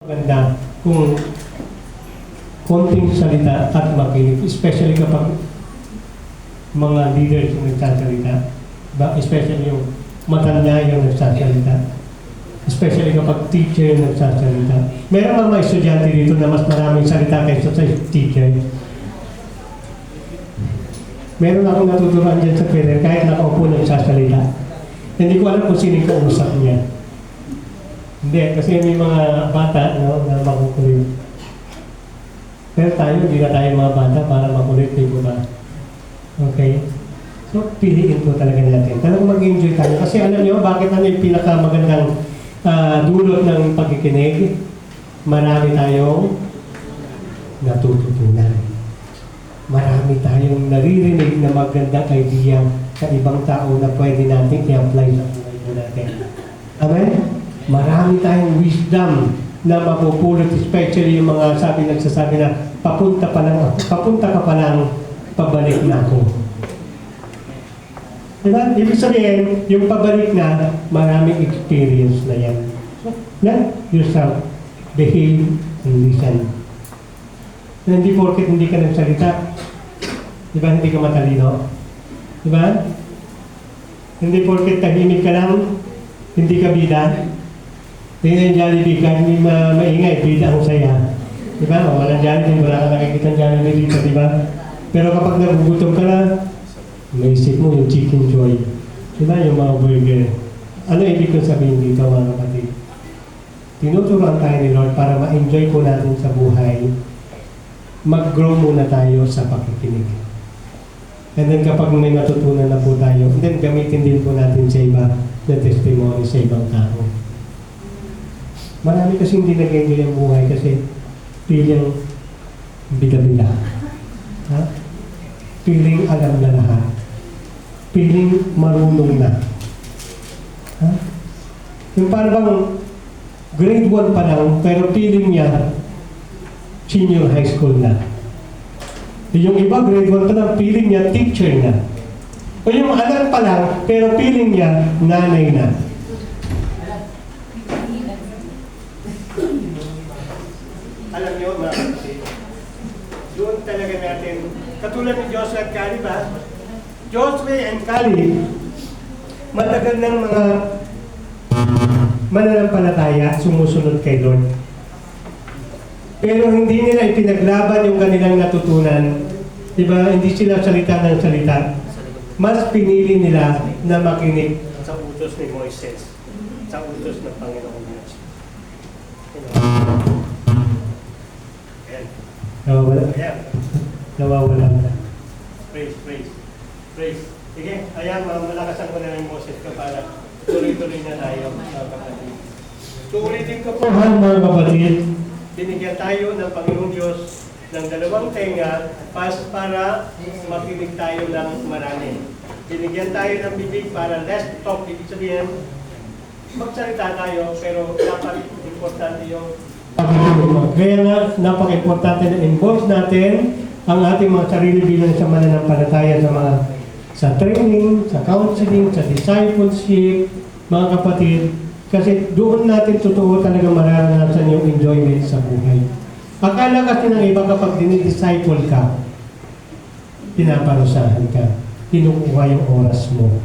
Maganda kung konting salita at makinig, especially kapag mga leaders yung nagsasalita, especially yung matanda yung nagsasalita, especially kapag teacher yung nagsasalita. Meron mga estudyante dito na mas maraming salita kaysa sa teacher. Meron akong natuturuan dyan sa Twitter kahit nakaupo nagsasalita. Hindi ko alam kung sino yung kausap niya. Hindi, kasi may mga bata na makukulit. Pero tayo, hindi na tayo mga bata para makulit, di ba? Okay? So, piliin po talaga natin. Talagang mag-enjoy tayo. Kasi alam nyo, bakit ano yung pinakamagandang dulot ng pagkikinig? Marami tayong natututunan. Marami tayong naririnig na magandang idea sa ibang tao na pwede natin i-apply sa buhay natin. Amen? Marami tayong wisdom na mapupulot, especially yung mga nagsasabi na papunta ka pa lang, pabalik na ako. Diba? Ibig sabihin, yung pabalik na, maraming experience na yan. So, learn yourself, behave, and listen. Na hindi porket hindi ka nagsalita, diba hindi ka matalino? Diba? Hindi porket tahimik ka lang, hindi ka bida. Hindi yung Jollibee ka, hindi maingay, bida ang saya. Diba? O walang Jollibee, wala ka nakikita ng Jollibee dito, diba? Pero kapag nagugutom ka na, maisip mo yung chicken joy. Diba? Yung mga burger. Ano ibig kong sabihin dito, mga kapatid? Tinuturuan tayo ni Lord para ma-enjoy po natin sa buhay. Mag-grow muna tayo sa pakikinig. And then kapag may natutunan na po tayo, then gamitin din po natin sa iba na testimony sa ibang tao. Marami kasi hindi nag-enjoy ang buhay kasi feeling bida-bida. Ha? Feeling alam na lahat. Feeling marunong na. Ha? Yung parang grade 1 pa lang, pero feeling niya senior high school na. Yung iba, grade 1 pa lang, feeling niya teacher na. O yung anak pa lang, pero feeling niya nanay na. Alam niyo, mga kapatid, doon talaga natin, katulad ni Joshua at Caleb, Joshua and Caleb, matagal ng mga mananampalataya, sumusunod kay Lord. Pero hindi nila ipinaglaban yung kanilang natutunan. Diba? Hindi sila salita ng salita. Mas pinili nila na makinig sa utos ni Moises, sa utos ng Panginoong Diyos. Ayan. Nawawala. Ayan. Nawawala na. Praise, praise, praise. Sige, ayan, malakasan ko na ng Moses ko para tuloy-tuloy na tayo, mga kapatid. Tuulitin ko po, mga kapatid, binigyan tayo ng Panginoong Diyos ng dalawang tenga para makinig tayo ng marami. Binigyan tayo ng bibig para less talk. Ibig sabihin, magsalita tayo, pero dapat importante yung pakikinig. Kaya nga, napaka-importante na involve natin ang ating mga sarili bilang sa mananampalataya sa training, sa counseling, sa discipleship, mga kapatid. Kasi doon natin totoo talaga mararanasan yung enjoyment sa buhay. Akala kasi ng iba kapag dinidisciple ka, pinaparusahan ka, kinukuha yung oras mo.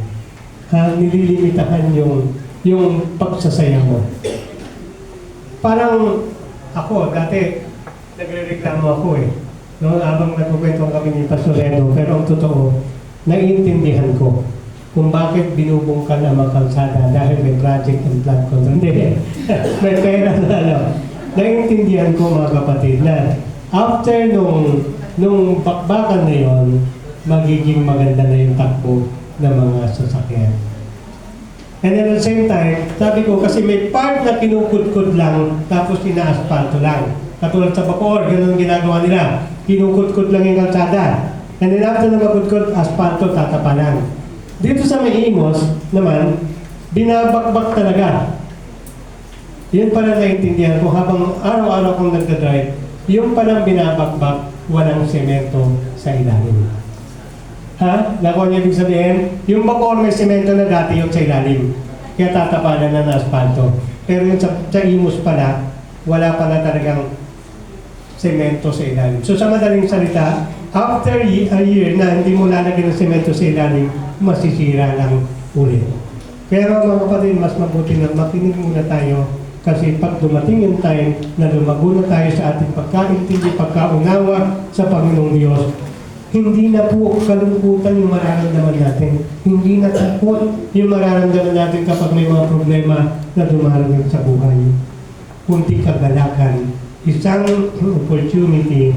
Nililimitahan yung pagsasaya mo. Parang ako, dati nagre-reklamo ako habang nagkukwento kami ni Pastor Edo, pero ang totoo, naiintindihan ko kung bakit binubungkal ang mga kalsada dahil may project and plant control. Hindi. May pera na Naiintindihan ko, mga kapatid, na after nung bakbakan na yon, magiging maganda na yung takbo ng mga sasakyan. And at the same time, sabi ko, kasi may part na kinukudkud lang, tapos ina-asfalto lang. Katulad sa Bacoor, gano'n ginagawa nila. Kinukudkud lang yung kalsada. And then after na magkudkud, asfalto, tatapanan. Dito sa Maimos naman, binabakbak talaga. Yun pala naintindihan ko habang araw-araw kong nagdadrive, yung palang binabakbak, walang semento sa ilalim. Ha? Nakuha niya ibig sabihin, yung Bacoor may semento na dati yung sa ilalim. Kaya tatapanan na ng asfalto. Pero yung sa Imos pala, wala pa na talagang semento sa ilalim. So sa madaling salita, after a year na hindi mo lalagyan ng semento sa ilalim, masisira lang ulit. Pero mga kapatid, mas mabuti na makinig muna tayo kasi pag dumating yung time na lumago na tayo sa ating pagkaintindi, pagkaunawa sa Panginoong Diyos, hindi na po kalungkutan yung mararamdaman natin. Hindi na takot yung mararamdaman natin kapag may mga problema na dumarating sa buhay. Kunting kagalakan, isang opportunity,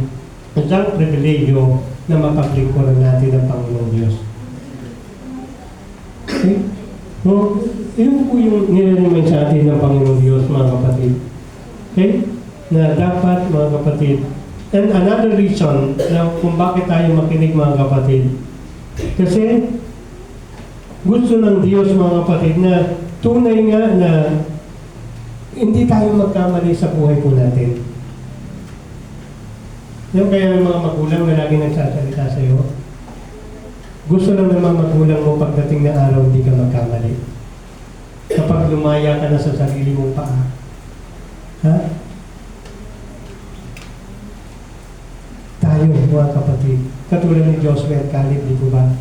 isang pribilegyo na mapaglingkuran natin ang Panginoong Diyos. Okay? No? Yun po yung nire-remind sa atin ng Panginoong Diyos, mga kapatid. Okay? Na dapat, mga kapatid, and another reason na kung bakit tayo makinig, mga kapatid, kasi gusto ng Diyos, mga kapatid, na tunay nga na hindi tayo magkamali sa buhay po natin. Yung kaya mga magulang na lagi nagsasalita sa iyo, gusto lang naman magulang mo pagdating na araw hindi ka magkamali. Kapag lumaya ka na sa sarili mong paa. Ha? Tayo, mga kapatid, katulad ni Joshua at Caleb, di ba?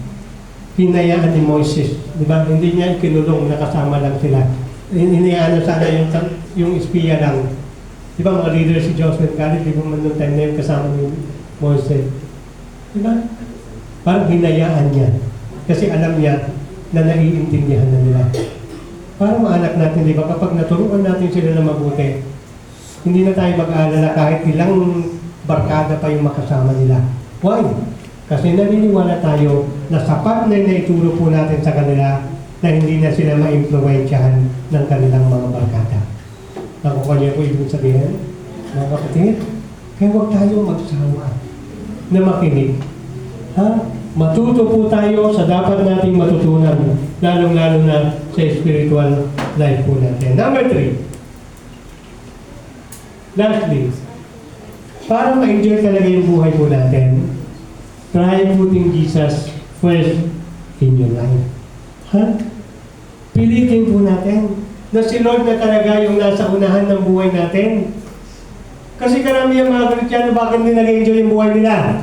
Hinayaan ni Moises, di ba? Hindi niya ikinulong, nakasama lang sila. Hinayaan na sana yung espiya lang. Di ba mga leader si Joshua at Caleb, di ba man nung time na yun kasama ni Moises? Di ba? Parang hinayaan niya. Kasi alam niya na naiintindihan na nila. Para mga anak natin, di ba, kapag naturuan natin sila na mabuti, hindi na tayo mag-aalala kahit ilang barkada pa yung makasama nila. Why? Kasi naniniwala tayo na sapat na naituro po natin sa kanila na hindi na sila ma-influensyahan ng kanilang mga barkada. Nakukuha ko ibig sabihin, mga kapatid, kaya huwag tayo magsawa na makinig. Ha? Matuto po tayo sa dapat nating matutunan, lalong-lalo na sa spiritual life po natin. Number 3. Lastly, para ma-enjoy talaga yung buhay po natin, try putting Jesus first in your life. Ha? Pilitin po natin na si Lord na talaga yung nasa unahan ng buhay natin. Kasi karamihan mga Kristiyano, bakit hindi nag-enjoy yung buhay nila?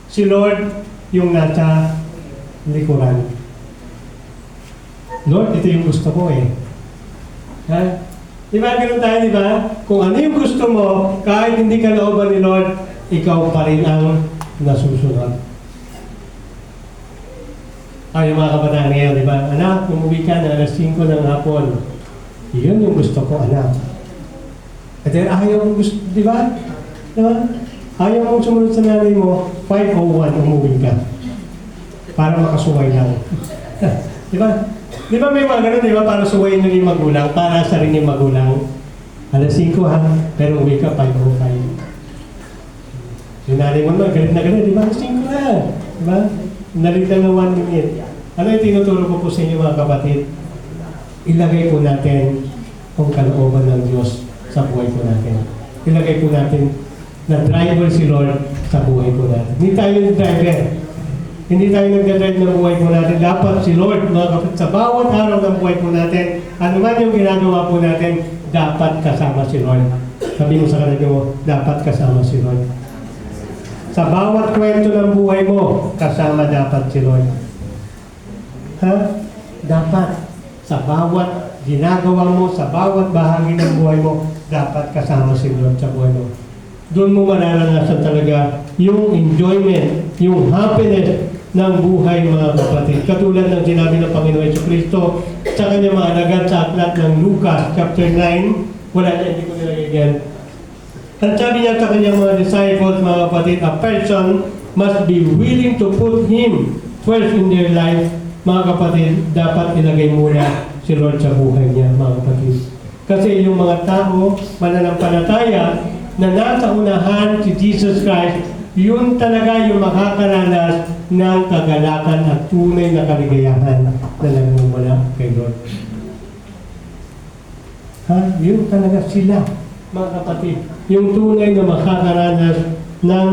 Si Lord yung nasa likuran. Lord, ito yung gusto ko eh. Ha? Di ba ganun tayo, di ba? Kung ano yung gusto mo, kahit hindi ka looban ni Lord, ikaw pa rin ang nasusunod. Ay, yung mga kabataan ngayon, di ba? Anak, umuwi ka na alas 5 ng hapon. Yun yung gusto ko, anak. At then, ayaw mong gusto, di ba? Diba? Ayaw mong sumunod sa nanay mo, 5:01 umuwi ka. Para makasuway lang. Di ba? Di ba may mga ganun, di ba? Para suwayin nyo yung magulang, para sa rin yung magulang. Alas 5 ha, pero uwi ka 5:05. Yung nanay mo naman, galit na galit, di ba? Alas 5 na. Di ba? Nalitan ng 1 minute. Ano yung tinuturo ko po sa inyo mga kapatid? Ilagay po natin ang kalooban ng Diyos sa buhay po natin. Ilagay po natin na driver si Lord sa buhay po natin. Hindi tayo yung driver. Hindi tayo nag-drive ng buhay po natin. Dapat si Lord, mga kapatid, sa bawat araw ng buhay po natin, ano man yung ginagawa po natin, dapat kasama si Lord. Sabi mo sa kanila mo, dapat kasama si Lord. Sa bawat kwento ng buhay mo, kasama dapat si Lord. Ha? Dapat. Sa bawat ginagawa mo, sa bawat bahagi ng buhay mo, dapat kasama si Lord sa buhay mo. Doon mo mararanasan talaga yung enjoyment, yung happiness ng buhay, mga kapatid. Katulad ng sinabi ng Panginoon Jesucristo sa kanyang mga alagad sa aklat ng Lucas chapter 9. Wala na, hindi ko nilagay yan. At sabi niya sa kanyang mga disciples, mga kapatid, a person must be willing to put Him first in their life. Mga kapatid, dapat ilagay muna si Lord sa buhay niya, mga kapatid. Kasi yung mga tao, mananampalataya, na nasa unahan si Jesus Christ, yun talaga yung makakaranas ng kagalakan at tunay na kaligayahan na nagmumula kay Lord. Ha? Yun talaga sila, mga kapatid. Yung tunay na makakaranas ng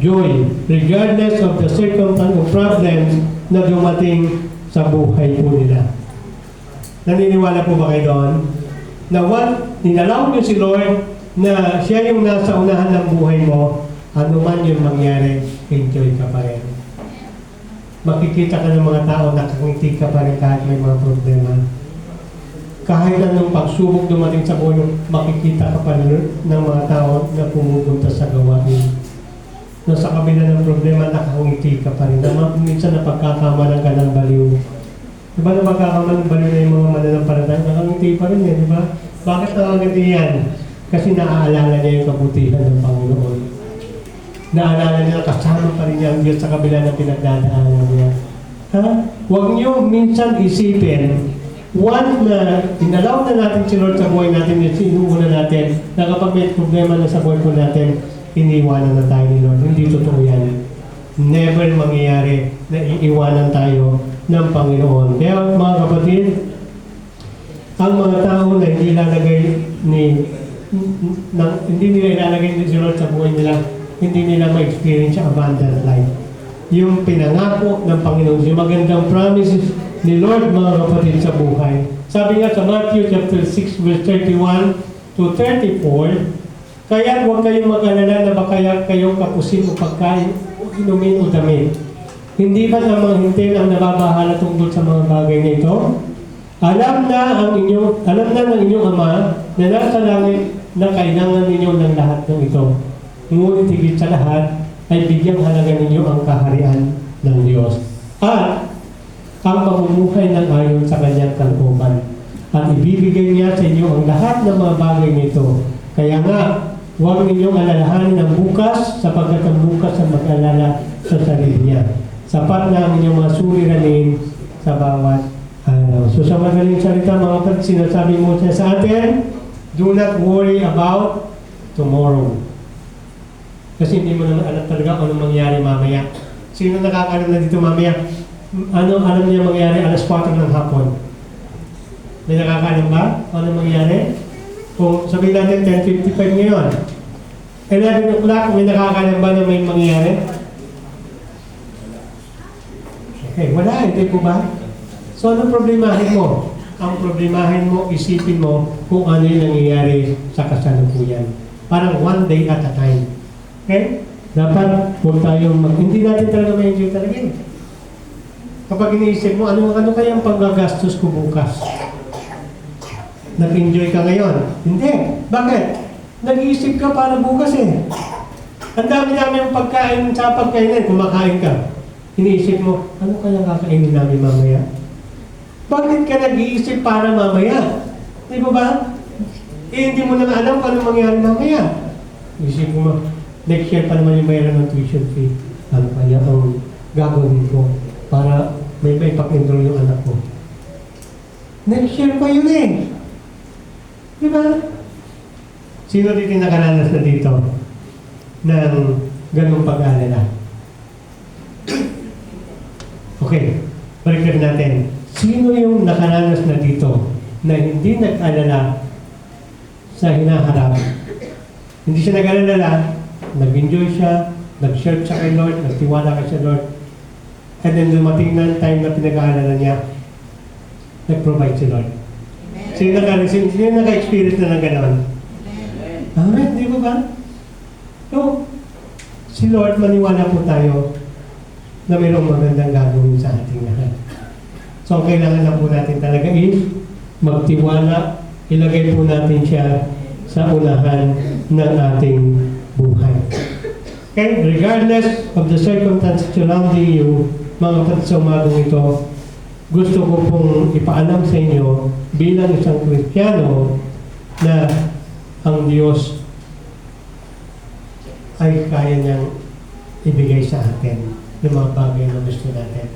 joy, regardless of the circumstance or problems na dumating sa buhay po nila. Naniniwala po ba kayo doon? Na what, ninalaw niyo si Lord na siya yung nasa unahan ng buhay mo, ano man yung mangyari, enjoy ka pa rin. Makikita ka ng mga tao, nakangiti ka pa rin kahit may mga problema. Kahit anong pagsubok dumating sa buhay, makikita ka pa rin ng mga tao na pumupunta sa gawain. Na sa kabila ng problema, nakangiti ka pa rin. Minsan napagkakamalan ka ng baliw. Diba napagkakamalan ng baliw na yung mga mananampalataya? Nakangiti pa rin yan, di ba? Bakit nakangiti yan? Kasi naaalala niya yung kabutihan ng Panginoon. Naalala niya, kasama pa rin niya ang Diyos sa kabila ng pinagdadaanan niya. Ha? Huwag niyo minsan isipin, once na inalaw na natin si Lord sa buhay natin, sinuuna natin, na kapag may problema na sa buhay po natin, iniiwanan na tayo ni Lord. Hindi totoo yan. Never mangyayari na iiwanan tayo ng Panginoon. Kaya mga kapatid, ang mga tao na hindi nila ilalagay ni si Lord sa buhay nila, hindi nila ma-experience ang abundant life. Yung pinangako ng Panginoon, yung magandang promises ni Lord, mga kapatid, sa buhay. Sabi nga sa Matthew chapter 6 verse 31 to 34, kaya huwag kayong mag-alala na baka kayong kapusin o pagkain o inumin o damit. Hindi ba ang mga hintil ang nababahala tungkol sa mga bagay na ito? Alam na ng inyong Ama na nasa langit na kailangan ninyo ng lahat ng ito. Ngunit higit sa lahat ay bigyang halaga ninyo ang kaharian ng Diyos. At ang mamumuhay ng ayon sa kanyang kalooban. At ibibigay niya sa inyo ang lahat ng mga bagay nito. Kaya nga, huwag ninyong alalahanin ang bukas sapagkat ang bukas ang mag-alala sa sarili niya. Sapat na ang inyong mga suliranin sa bawat araw. So sa madaling salita, mga kapatid, sinasabi mo siya sa atin, do not worry about tomorrow. Kasi hindi mo naman alam talaga kung anong mangyari mamaya. Sino nakakalam na dito mamaya? Ano alam niya mangyari alas 4 ng hapon? May nakakalam ba? Ano mangyari? Kung sabihin natin 10:55 ngayon, 11 o'clock, may nakakalam ba na may mangyari? Okay, wala, hindi po ba? So ano problemahin mo? Ang problemahin mo, isipin mo kung ano yung nangyayari sa kasalukuyan. Parang one day at a time. Okay? Dapat huwag tayong hindi natin talaga ma-enjoy talaga eh. Kapag iniisip mo, ano kaya ang paggagastos ko bukas? Nag-enjoy ka ngayon? Hindi. Bakit? Nag-iisip ka para bukas eh. Ang dami-dami yung pagkain sa pagkainan, kumakain ka. Iniisip mo, ano kaya kakainin namin mamaya? Bakit ka nag-iisip para mamaya? Di ba? Hindi mo na alam kung ano mangyari mamaya. Isip mo, next year pa naman yung mayroon ng tuition fee. Ano kaya ang gagawin ko para may pack-enroll yung anak ko? Next year pa yun eh. Di ba? Sino dito nakaranas na dito ng ganung pag-alala? Okay, balikan natin. Sino yung nakaranas na dito na hindi nag-alala sa hinaharap? Hindi siya nag-alala, nag-enjoy siya, nag-share siya kay Lord, nagtiwala kay sa Lord. And then dumating na time na pinag-aalala niya, nag-provide si Lord. Sino naka-experience na ng gano'n? Amen, di ba ba? So, si Lord, maniwala po tayo na mayroong magandang gagawin sa ating lahat. So, ang kailangan lang po natin talaga is magtiwala, ilagay po natin siya sa unahan ng ating buhay. Okay? Regardless of the circumstances surrounding you, mga kapatid sa umagang ito, gusto ko pong ipaalam sa inyo bilang isang Kristiyano na ang Diyos ay kaya niyang ibigay sa atin yung mga bagay na gusto natin.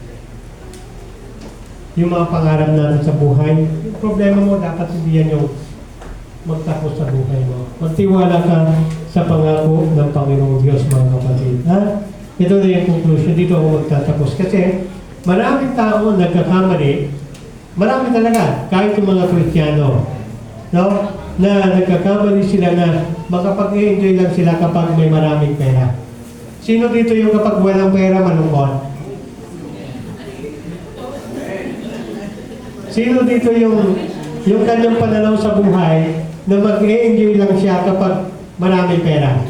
Yung mga pangarap natin sa buhay, yung problema mo, dapat hindi yan yung magtapos sa buhay mo. Magtiwala ka sa pangako ng Panginoong Diyos, mga kapatid. Ha? Ito na yung conclusion. Dito ako magtatapos. Kasi maraming tao nagkakamali. Marami talaga, kahit yung mga Kristiyano, no? Na nagkakamali sila na makapag-enjoy lang sila kapag may maraming pera. Sino dito yung kapag walang pera, malungkot? Sino dito yung kanyang pananaw sa buhay, na mag-enjoy lang siya kapag marami pera?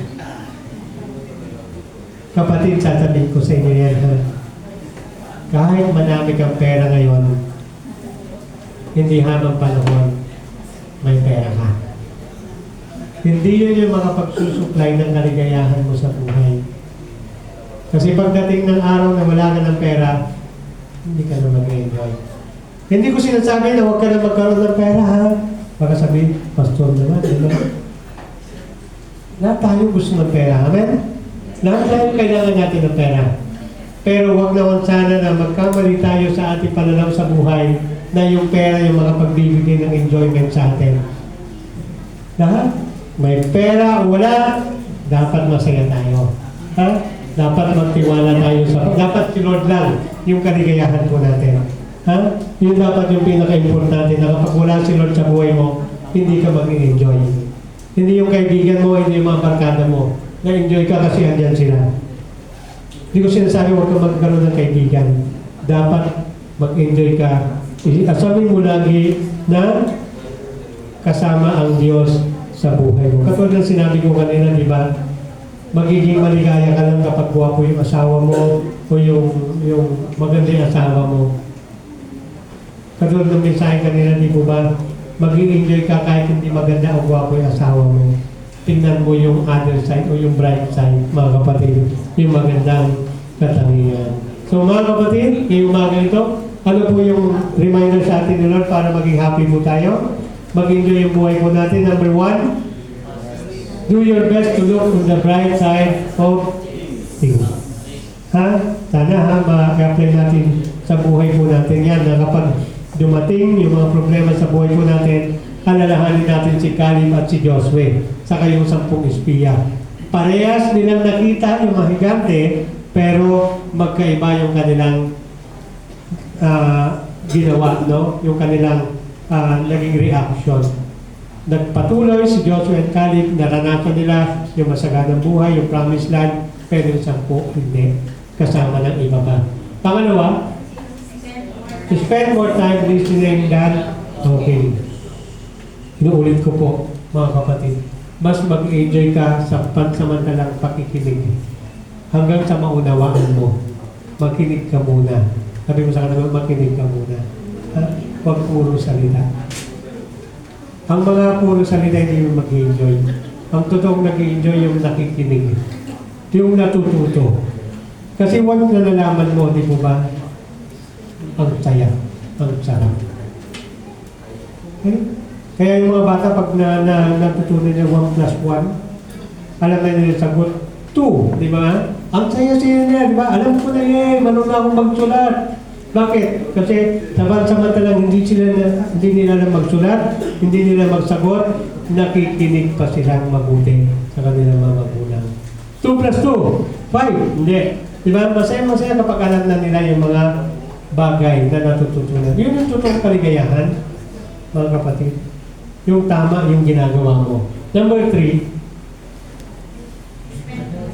Kapatid, sasabihin ko sa inyo yan, ha? Kahit marami kang pera ngayon, hindi habang panahon may pera ka. Hindi yun yung makapagsusupply ng kaligayahan mo sa buhay. Kasi pagdating ng araw na wala ka ng pera, hindi ka na mag-enjoy. Hindi ko sinasabi na huwag ka na magkaroon ng pera, ha? Baka sabihin, pastor naman, diba? Lahat tayo gusto ng pera, amen? Lahat tayo kailangan natin ng pera. Pero huwag naman sana na magkamali tayo sa ating pananaw sa buhay na yung pera yung makapagbibigay ng enjoyment sa atin. Lahat, may pera o wala, dapat masaya tayo. Ha? Dapat magtiwala tayo sa... Dapat si Lord lang yung kaligayahan po natin. Ha? Yun dapat yung pinaka-importante na kapag wala si Lord sa buhay mo, hindi ka mag-enjoy. Hindi yung kaibigan mo, hindi yung mga barkada mo. Na-enjoy ka kasi andyan sila. Hindi ko sinasabi huwag ka magkaroon ng kaibigan. Dapat mag-enjoy ka. Asamin mo lagi na kasama ang Diyos sa buhay mo. Katulad ng sinabi ko kanina, di ba? Magiging maligaya ka lang kapag guwapo yung asawa mo o yung maganda yung asawa mo. Katulad ng mensahe kanina, di po ba? Mag-enjoy ka kahit hindi maganda o guwapo yung asawa mo. Tingnan mo yung other side o yung bright side, mga kapatid, yung magandang katangian. So mga kapatid, ngayong umaga ito, ano po yung reminder sa atin ni Lord para maging happy po tayo? Mag-enjoy yung buhay po natin. Number 1, do your best to look on the bright side of things. Ha? Sana ha, ma-apply natin sa buhay po natin yan na kapag dumating yung mga problema sa buhay po natin, alalahanin natin si Caleb at si Joshua, saka yung 10 espiya. Parehas nilang nakita yung mga higante, pero magkaiba yung kanilang ginawa, no? Yung kanilang naging reaction. Nagpatuloy si Joshua at Caleb, naranasan nila yung masaganang buhay, yung promised land, pero yung 10 hindi, kasama ng iba pa. Pangalawa, spend more time listening than talking. Inuulit ko po, mga kapatid, mas mag-enjoy ka sa pansamantalang pakikinig. Hanggang sa maunawaan mo, makinig ka muna. Sabi mo sa kanila, makinig ka muna. Ha? Huwag puro salita. Ang mga puro salita hindi mo mag-enjoy. Ang totoong nag-enjoy yung nakikinig. Yung natututo. Kasi once na nalaman mo, di po ba, ang saya, ang sarap. Okay? Kaya yung mga bata, pag natutunan niya 1 plus 1, alam na nila sagot 2, di ba? Ang saya-saya niya, di ba? Alam ko na yan, marunong akong magsulat. Bakit? Kasi samantalang hindi nila magsulat, hindi nila magsagot, nakikinig pa silang mabuti sa kanilang mga magulang. 2 plus 2, 5, hindi. Di ba? Masaya-masaya kapag alam na nila yung mga bagay na natututunan. Yun yung totoong kaligayahan, mga kapatid. Yung tama, yung ginagawa mo. Number 3,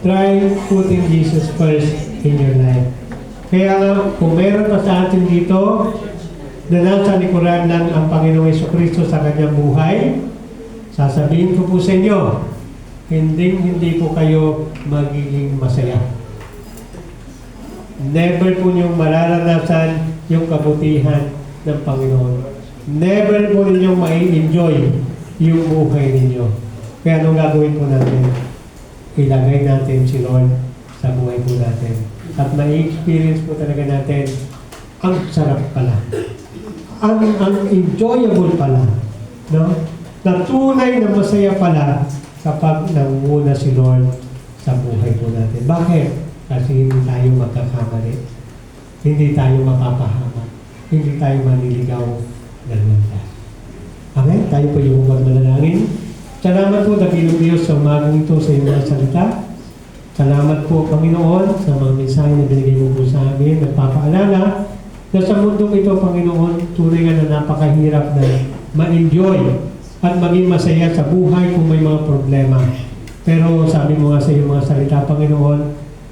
try putting Jesus first in your life. Kaya kung meron pa sa atin dito na nasa likuran lang ang Panginoong Jesucristo sa kanyang buhay, sasabihin ko po sa inyo, hindi po kayo magiging masaya. Never po niyong mararanasan yung kabutihan ng Panginoon. Never po ninyong mai-enjoy yung buhay ninyo. Kaya anong gagawin po natin? Ilagay natin si Lord sa buhay po natin. At mai-experience po talaga natin ang sarap pala. Ang enjoyable pala. No? Na tunay na masaya pala kapag nanguna si Lord sa buhay po natin. Bakit? Kasi hindi tayo magkakamali. Hindi tayo mapapahamak. Hindi tayo maniligaw ng landas. Amen? Tayo po yung manalangin. Salamat po, Dakilang Diyos, sa umagang ito sa iyong mga salita. Salamat po, Panginoon, sa mga mensahe na binigay mo po sa amin. Nagpapaalala na sa mundong ito, Panginoon, tunay nga na napakahirap na ma-enjoy at maging masaya sa buhay kung may mga problema. Pero sabi mo nga sa iyong mga salita, Panginoon,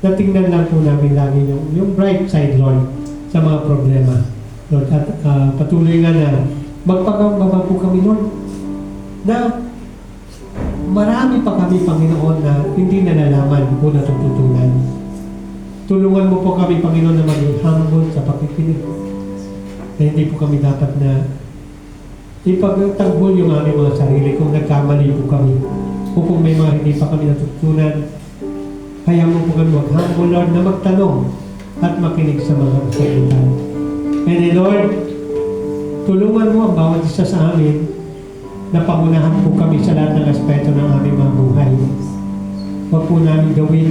natingnan lang po namin lagi yung bright side, Lord, sa mga problema. Lord, at patuloy nga na magpagambaba po kami, Lord, na marami pa kami, Panginoon, na hindi nalalaman o natututunan. Tulungan mo po kami, Panginoon, na maging humble sa pakikinig. Na hindi po kami dapat na ipagtanggol yung aming mga sarili kung nagkamali po kami o kung may mga hindi pa kami natutunan. Kaya mo po kami mag-humble, Lord, na magtanong at makinig sa mga kasagutan. And Lord, tulungan mo ang bawat isa sa amin na pangunahan po kami sa lahat ng aspeto ng aming mga buhay. Huwag po namin gawin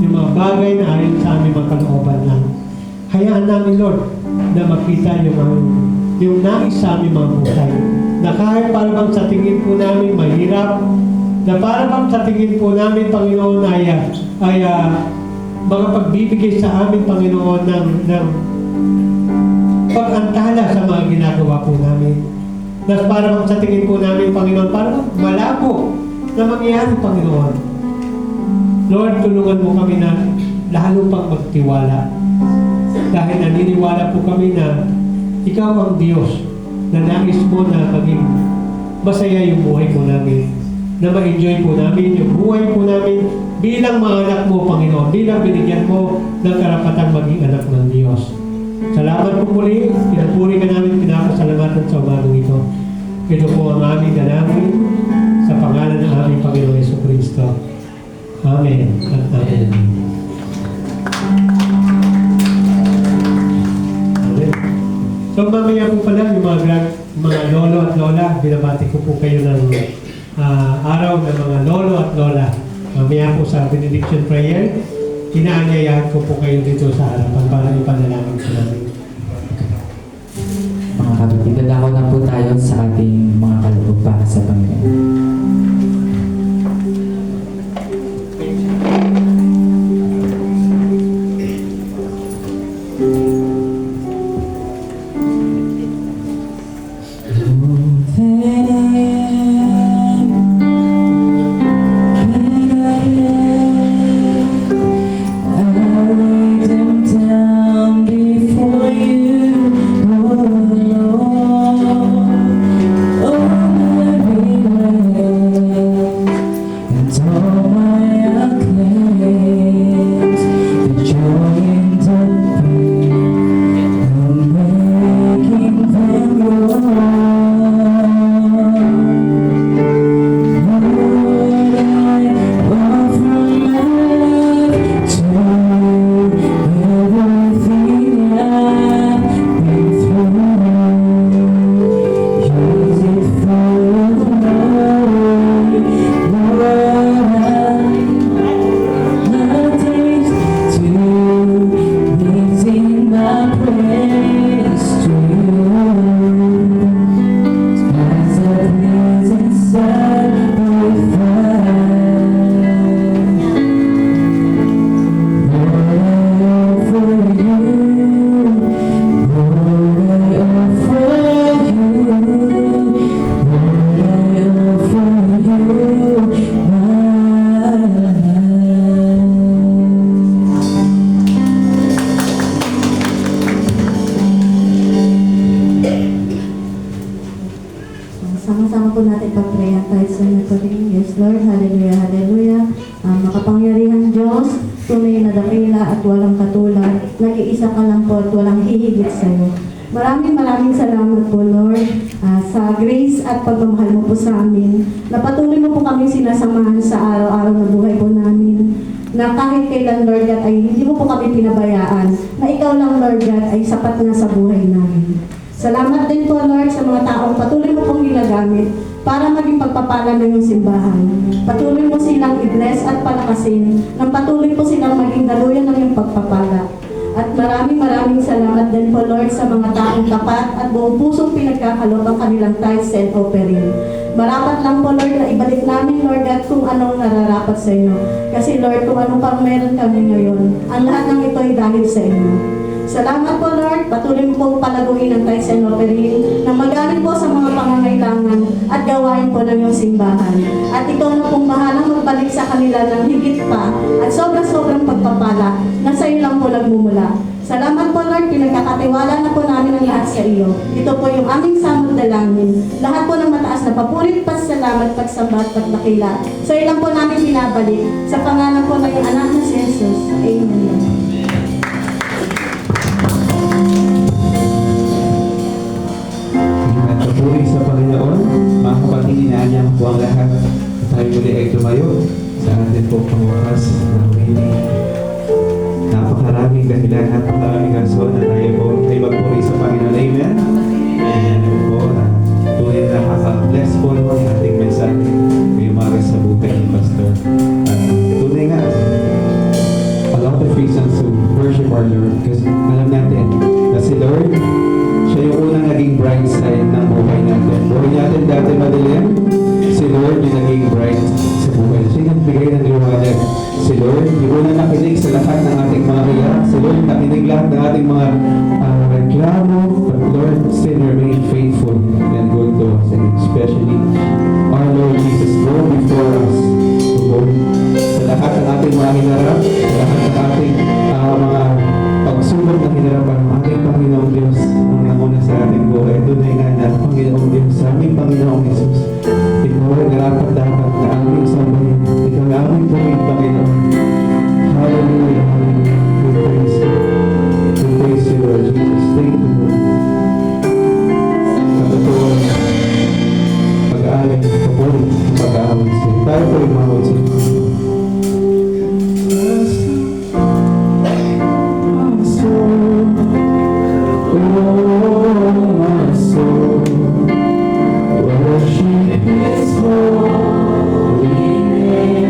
yung mga bagay na ayon sa aming mga kalooban lang. Hayaan namin, Lord, na makita yung nais sa aming mga buhay. Na kahit parang sa tingin po namin mahirap, na parang sa tingin po namin, Panginoon, ay makapagbibigay sa amin, Panginoon, ng pag-antala sa mga ginagawa po namin. Na parang sa tingin po namin, Panginoon, parang malabo na mangyayari, Panginoon. Lord, tulungan mo kami na lalo pang magtiwala. Dahil naniniwala po kami na Ikaw ang Diyos na nais mo na maging masaya yung buhay po namin. Na ma-enjoy po namin yung buhay po namin bilang mga anak mo, Panginoon. Bilang binigyan mo ng karapatang maging anak ng Diyos. Salamat po muli. Pinapuri ka namin, pinapasalamatan sa umagang ito. Ito po ang aming dalangin sa pangalan ng aming Panginoon Jesucristo. Amen at amen. So mamaya po pala yung mga lolo at lola, binabati ko po kayo ng araw ng mga lolo at lola. Mamaya po sa benediction prayer, inaanyayahan ko po kayo dito sa harapan para ipanalangin ko namin. Mga kapatid, dadako na po tayo sa ating mga kaloob para sa Panginoon. Sama-sama po natin pag-prayan tayo sa nagpaging. Yes, Lord. Hallelujah, hallelujah. Makapangyarihan Diyos, tunay na dakila at walang katulad. Nag-iisa ka lang po at walang hihigit sa iyo. Maraming salamat po, Lord, sa grace at pagmamahal mo po sa amin. Napatuloy mo po kami sinasamahan sa araw-araw na buhay po namin. Na kahit kailan, Lord God, ay hindi mo po kami pinabayaan. Na ikaw lang, Lord God, ay sapat na sa buhay namin. Salamat din po, Lord, sa mga taong patuloy mo pong ginagamit para maging pagpapala ng iyong simbahan. Patuloy mo silang i-bless at palakasin nang patuloy po silang maging daluyan ng iyong pagpapala. At maraming salamat din po, Lord, sa mga taong tapat at buong pusong pinagkakaloob ang kanilang tithes and offering. Marapat lang po, Lord, na ibalik namin, Lord, at kung anong nararapat sa inyo. Kasi, Lord, kung ano pang meron kami ngayon, ang lahat ng ito ay dahil sa inyo. Salamat po Lord, patuloy mo po palaguin ang tithes and offering na magaling po sa mga pangangailangan at gawain po ng iyong simbahan. At ikaw na pong bahalang magbalik sa kanila ng higit pa at sobra-sobrang pagpapala na sa iyo lang po nagmumula. Salamat po Lord, pinagkakatiwala na po namin ang lahat sa iyo. Ito po yung aming samot dalangin. Lahat po ng mataas na papurit, pasalamat, pagsamba at pagdakila. Sa iyo lang po namin binabalik. Sa pangalan po ng iyong anak na si Jesus. Amen. At papuri sa Panginoon, mga kapatid, inaanyang po ang lahat. At tayo muli ay tumayo sa atin po pangwakas ng meeting. Napakaraming dahilan, napakaraming rason na tayo po ay magpuri sa Panginoon. Amen? Amen po. Tunay na nakaka-bless po naman yung ating mensahe ngayong umaga sa buhay ng Pastor. Tunay nga, a lot of reasons to worship our Lord kasi alam natin na si Lord, siya yung unang naging bright side ng buhay natin. Buhay natin dati madilim, si Lord yung naging bright sa buhay. Siya yung nagbigay ng liwanag. Si Lord, yung unang nakinig sa lahat ng ating mga iyak. Si Lord, nakinig lahat ng ating mga reklamo. But Lord, still remain faithful and good to us. And especially, our Lord Jesus, go before us. Lord, sa lahat ng ating mga hinarap, sa lahat ng ating mga pagsubok na hinarapan ng ating Panginoong Diyos ang nanguna sa ating buhay. Tunay nga na Panginoong Diyos, sa aming Panginoong Jesus. Ikaw ay narapat-dapat na aming sambahin. Ikaw ay aming puming Panginoon. Hallelujah, hallelujah. We praise you. We praise you, Lord Jesus. Thank you, Lord. Katutuan, pag-aalay, kapuri, pag-aawit sa'yo. Tayo po yung mahawit sa'yo. Worship His holy name.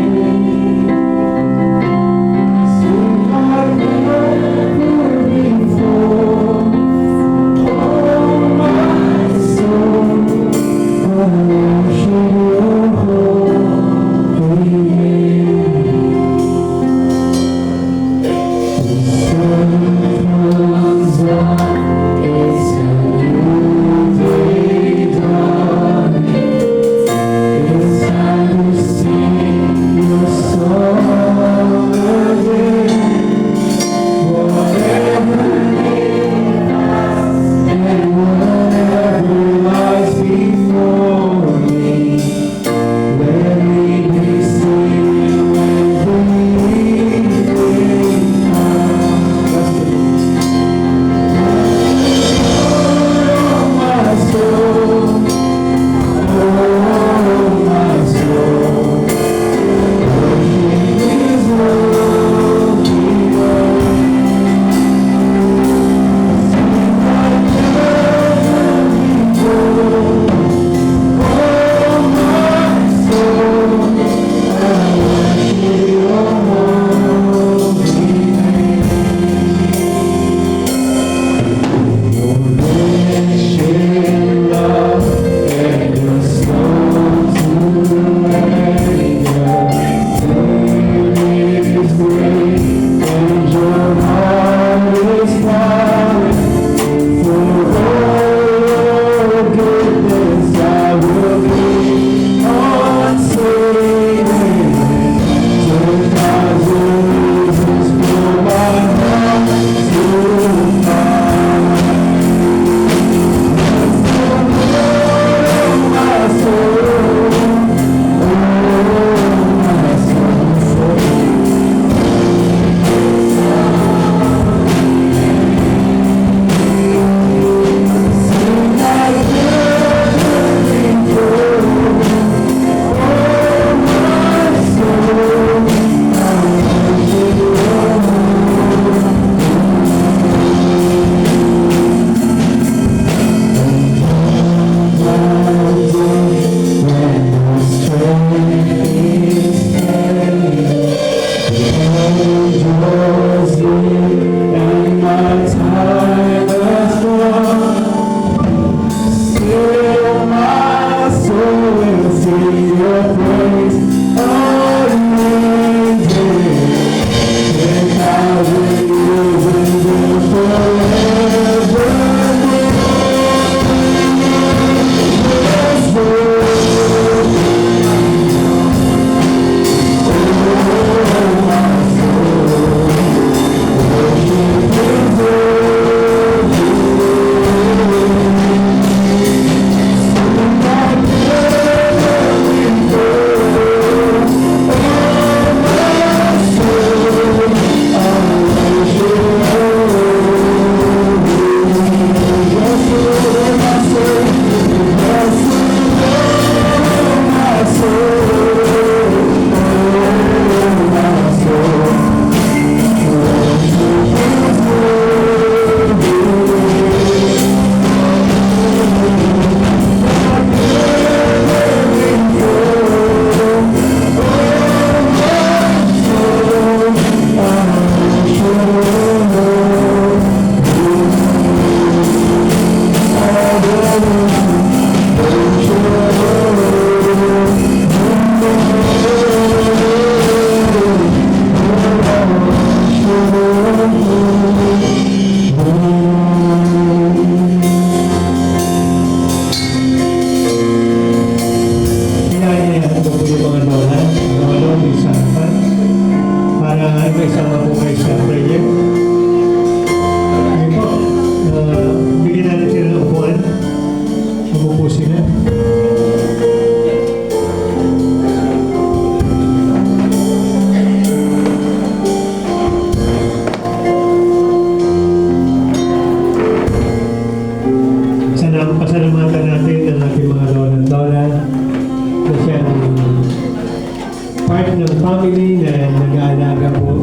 family na nag-aalaga po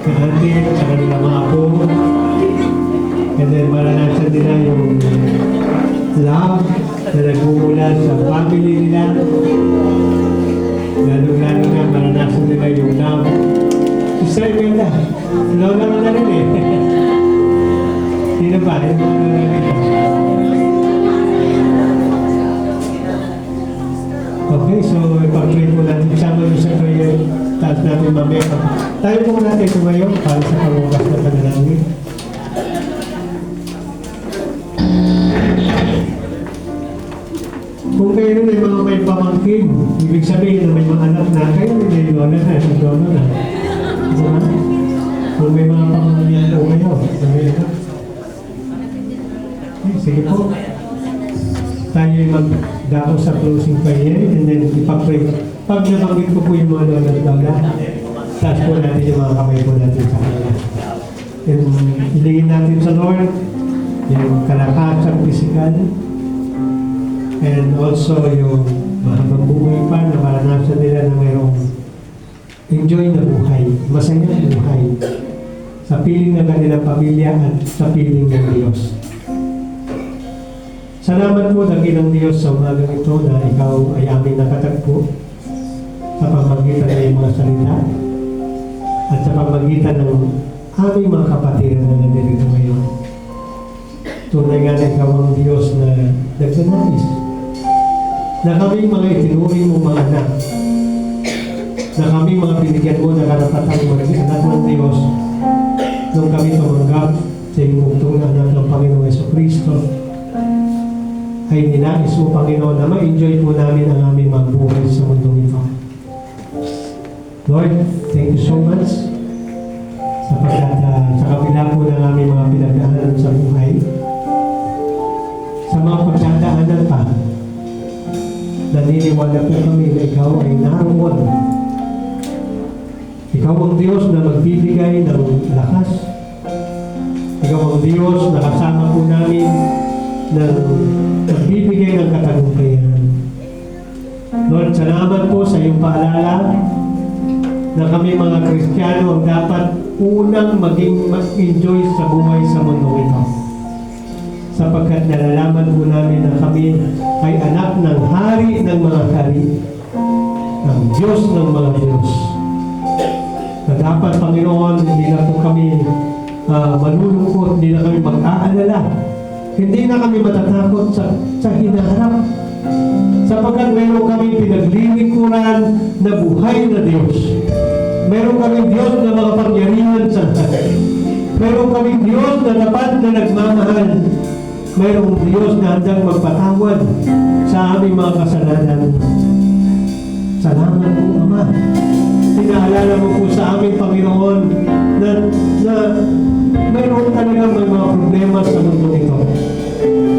sa atin, sa kanilang mga apo. And then maranasan nila yung love na nagmumula sa family nila. Lalo-lalo na maranasan nila yung love. Isa yung ganda. Lola mo na rin eh. Sino ba? Yung mga lola nila. Okay, so ipag-pray po natin. Sama nyo sa prayer. Taas natin mamaya. Tayo po natin tumayo para sa pangwakas na panalangin. Kung kayo rin ay mga may pamangkin, ibig sabihin na may mga anak na kayo, may lola na, may lola na. Diba? Kung may mga pamangkin po kayo, may anak. Okay, sige po. Tayo ay magdako sa closing prayer and then ipag-pray. Pag nabanggit ko po yung mga lola at lola, taas po natin yung mga kamay po natin sa kanila. And ilingin natin sa Lord yung kalakasang pisikal and also yung mahabang buhay pa na maranasan nila na mayroong enjoy na buhay, masayang buhay sa piling ng kanilang pamilya at sa piling ng Diyos. Salamat po, dakilang Diyos, sa umagang ito na ikaw ay aming nakatagpo sa pamamagitan ng iyong mga salita at sa pamamagitan ng aming mga kapatid na nandirito ngayon. Tunay nga na ikaw ang Diyos na nagsanais na kami mga itinuring mo mga anak, na kami mga binigyan mo na karapatang maging anak ng Diyos nung kami tumanggap sa iyong bugtong na anak ng Panginoong Jesucristo, ay ninais mo, Panginoon, na ma-enjoy po namin ang aming magbuhay sa mundong ito. Lord, thank you so much sapagkat sa kabila po ng aming mga pinagdaanan sa buhay, sa mga pagdadaanan pa, naniniwala po kami na ikaw ay naroon. Ikaw ang Diyos na magbibigay ng lakas. Ikaw ang Diyos na kasama po namin na magbibigay ng katagumpayan. Lord, salamat po sa iyong paalala na kami mga Kristiyano ang dapat unang mag-enjoy sa buhay sa mundo ito. Sapagkat nalalaman po namin na kami ay anak ng hari ng mga hari, ng Diyos ng mga Diyos. Na dapat, Panginoon, hindi na po kami malulungkot, hindi na kami mag-aalala, hindi na kami matatakot sa hinaharap. Sapagkat mayroon kami pinaglilingkuran na buhay na Diyos. Mayroon kami Diyos na mga pangyarihan sa lahat. Mayroon kami Diyos na dapat na nagmamahal. Mayroong Diyos na handang magpatawad sa aming mga kasalanan. Salamat po, Ama. Pinaalala mo po sa aming Panginoon na mayroon talagang may mga problema sa mundo ito.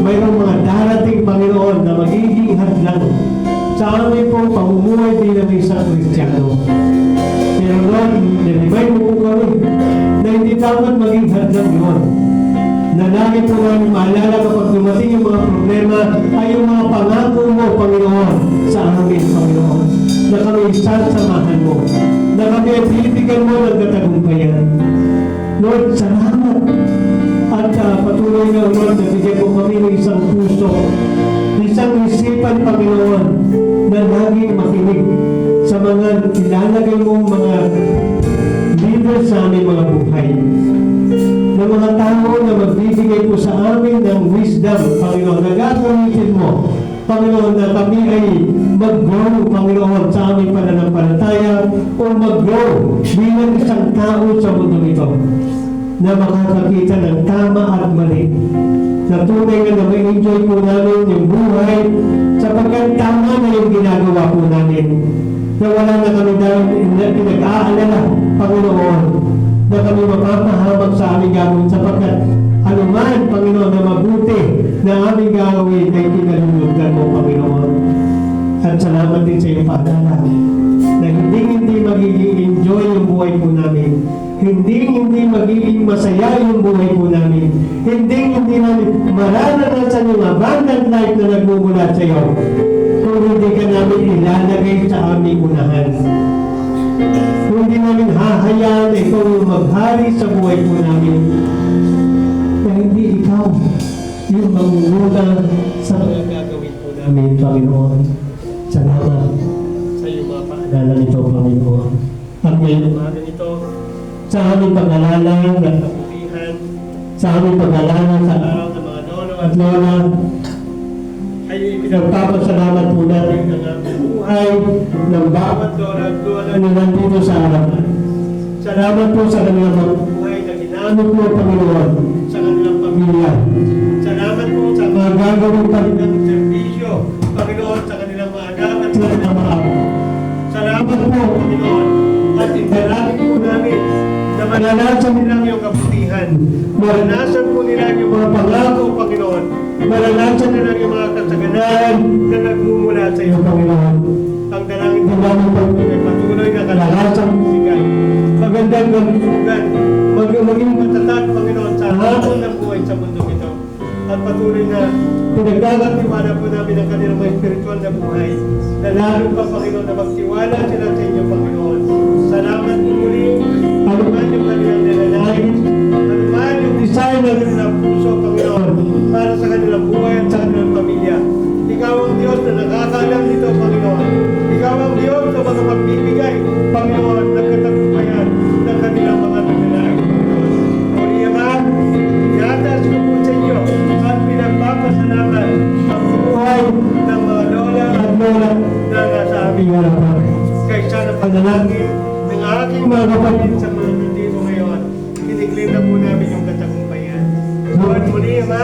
Mayroong mga darating, Panginoon, na magiging hadlang sa aming po pamumuhay bilang isang Kristiyano. Pero Lord, nilibay mo po kami na hindi dapat maging hadlang yun. Na lagi po namin maalala kapag dumating yung mga problema ay yung mga pangako mo, Panginoon, sa amin, Panginoon. Na kami sasamahan mo. Na kami ay pinibigyan mo ng katagumpayan. Lord, salamat. At patuloy na, Lord, na bigyan mo kami ng isang puso, isang isipan, Panginoon, na laging makinig sa mga ilalagay mong mga leaders sa aming mga buhay. Na mga tao na magbibigay po sa amin ng wisdom, Panginoon, na gagamitin mo, Panginoon, na kami ay mag-grow, Panginoon, sa aming pananampalataya o mag-grow bilang isang tao sa mundo ito na makakakita ng tama at mali. Na tunay na may-enjoy po namin yung buhay sapagkat tama na yung ginagawa po namin. Na wala na kami dahil pinag-aalala, Panginoon, na kami mapapahamak sa aming gagawin sapagkat anuman, Panginoon, na mabuti na aming gagawin ay pinalulugdan mo, Panginoon. At salamat din sa iyong paalala na hindi magiging enjoy yung buhay po namin. Hindi magiging masaya yung buhay po namin. Hindi namin mararanasan yung abundant life na nagmumula sa iyo. Kung hindi ka namin ilalagay sa aming unahan. Hindi namin hahayaan na ikaw yung maghari sa buhay po namin. Na hindi ikaw yung mangunguna sa mga gagawin po namin, Panginoon. Salamat sa iyong mga paalala nito, Panginoon. At ngayong umaga nito, sa aming pag-alala ng kabutihan, sa aming pag-alala sa araw ng mga lolo at lola, ay pinagpapasalamat po natin ang aming buhay ng bawat lola at lola na nandito sa harapan. Salamat po sa kanilang mga buhay na ginamit mo, Panginoon, sa kanilang pamilya. Salamat po sa mga gagawin pa rin ng serbisyo, Panginoon, sa kanilang mga anak at sa kanilang mga apo. Salamat po, Panginoon, at inalangin po namin na malanasan nila ang iyong kabutihan. Malanasan po nila ang iyong mga pangako, Panginoon. Malanasan nila ang iyong mga kasaganan na nagmumula sa iyo, Panginoon. Ang dalangin po namin, Panginoon, ay patuloy na kalalasang sigan. Magandang kalusugan. Maging matatag, Panginoon, sa hamon ng buhay sa mundo ito. At patuloy na pinagkakatiwala po namin ang kanilang mga espiritual na buhay. Na lalo pa, Panginoon, na magtiwala sila sa inyo, Panginoon. Salamat po muli. Anuman yung kanilang nilalangin, anuman yung design ng kanilang puso, Panginoon, para sa kanilang buhay at sa kanilang pamilya. Ikaw ang Diyos na nakakalam nito, Panginoon. Ikaw ang Diyos na makapagbibigay, Panginoon, ng katagumpayan ng kanilang mga nilalangin, Panginoon. Muli, Ama, inatas ko po sa inyo at pinagpapasalamat ang buhay ng mga lola at lola na nasa aming harapan. Kaysa na panalangin ng aking mga kapatid sa mga nandito ngayon, kiniklim na po namin yung katagumpayan. Lord, muli, Ama,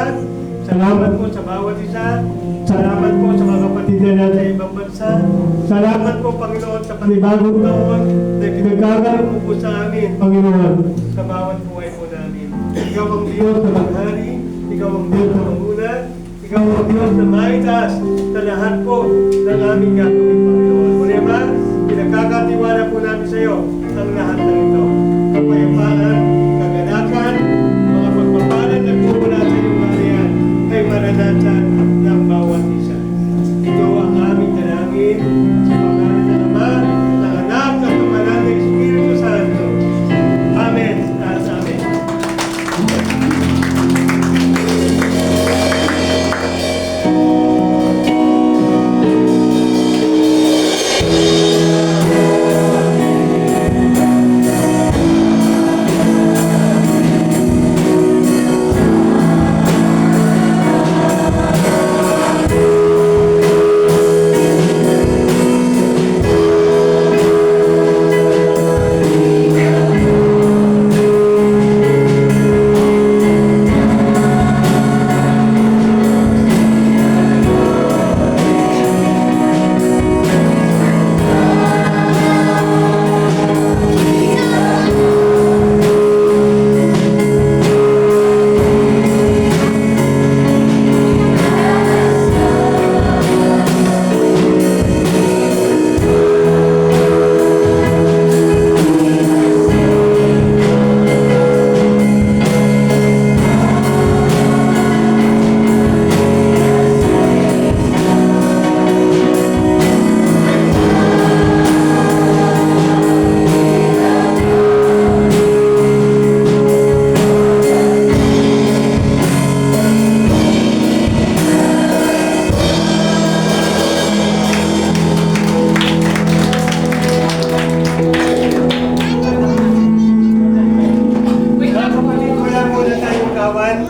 salamat po sa bawat isa. Salamat po sa mga kapatid na nasa ibang bansa. Salamat po, Panginoon, sa panibagong taon na pinagkakaroon mo po sa amin, Panginoon, sa bawat buhay po namin. Ikaw ang Diyos na maghari, Ikaw ang Diyos na manguna, Ikaw ang Diyos na maitaas sa lahat po ng aming gagawin, Panginoon. Muli, Ama, pinagkakatiwala po namin sa iyo ang lahat ng ito. Kapayapaan, kaganakan, mga pagpapalan na po mula sa iyong kaharian ay maranasan ng bawat isa. Ito ang aming dalangin sa pangalan ng Ama, ng Anak, at ng Banal na Espiritu Santo. Amen at Amen.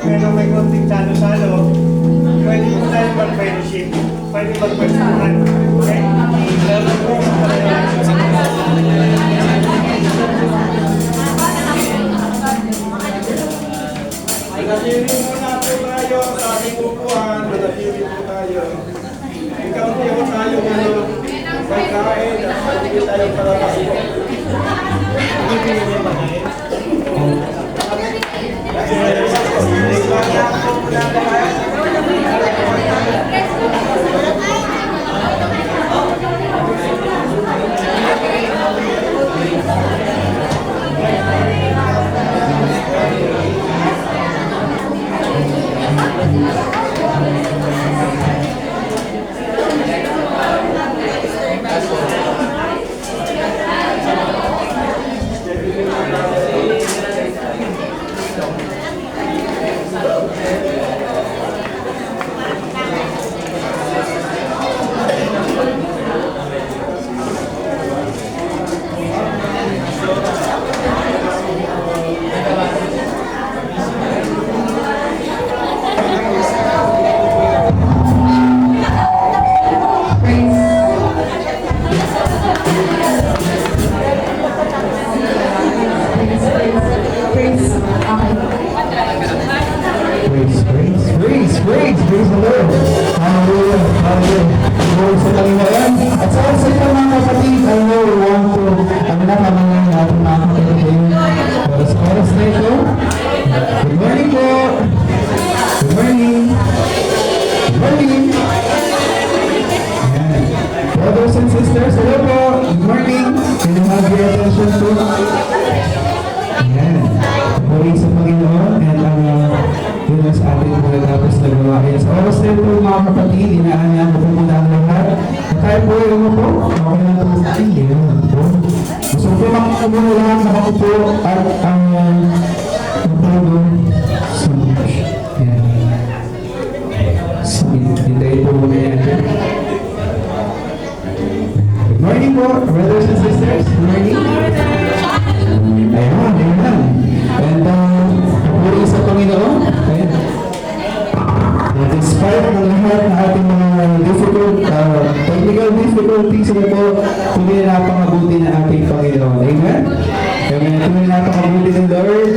Pero may konting salo-salo, pwede mo tayo mag-fellowship, pwede mag-fellowshipan. Okay? Salamat po. Manatili muna po tayo sa ating upuan, manatili po tayo. Ikaw po tayo ngayon, pagkain at pagkain tayo para kayo. your attention po. Ayan. Puri sa Panginoon and yun ang sa ating mga tapos na gawain. Sa oras na ito mga kapatid, inaanyan ko po muna ang lahat. At tayo po ay po. Okay na po. Ayan po. Gusto ko makita muna lahat nakakupo at ang napuno sa ayan. Hintayin po muna yan. Good morning po, brothers and sisters. Good morning. Ayan, ayan. And puri sa Panginoon. Ayan. Despite ng lahat ng ating mga technical difficulties na po, tuloy na napakabuti na ating Panginoon. Amen? Amen. Tuloy na napakabuti ng Lord.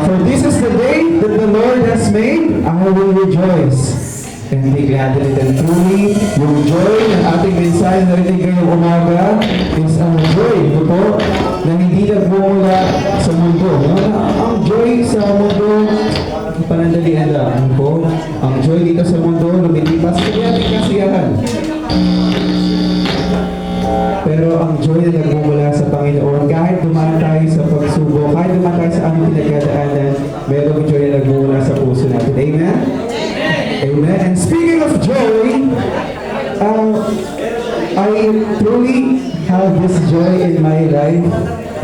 For this is the day that the Lord has made, I will rejoice and be glad in it. And truly, yung joy ng ating mensahe na rinig ngayong umaga is ang joy, ito po, na hindi nagmumula sa mundo. Ang joy sa mundo, panandalian lang po. Ang joy dito sa mundo, lumilipas kaya ating kasiyahan. Pero ang joy na nagmumula sa Panginoon, kahit dumaan tayo sa pagsubok, kahit dumaan tayo sa aming pinagdadaanan, mayroong joy na nagmumula sa puso natin. Amen? Amen. And speaking of joy, I truly have this joy in my life.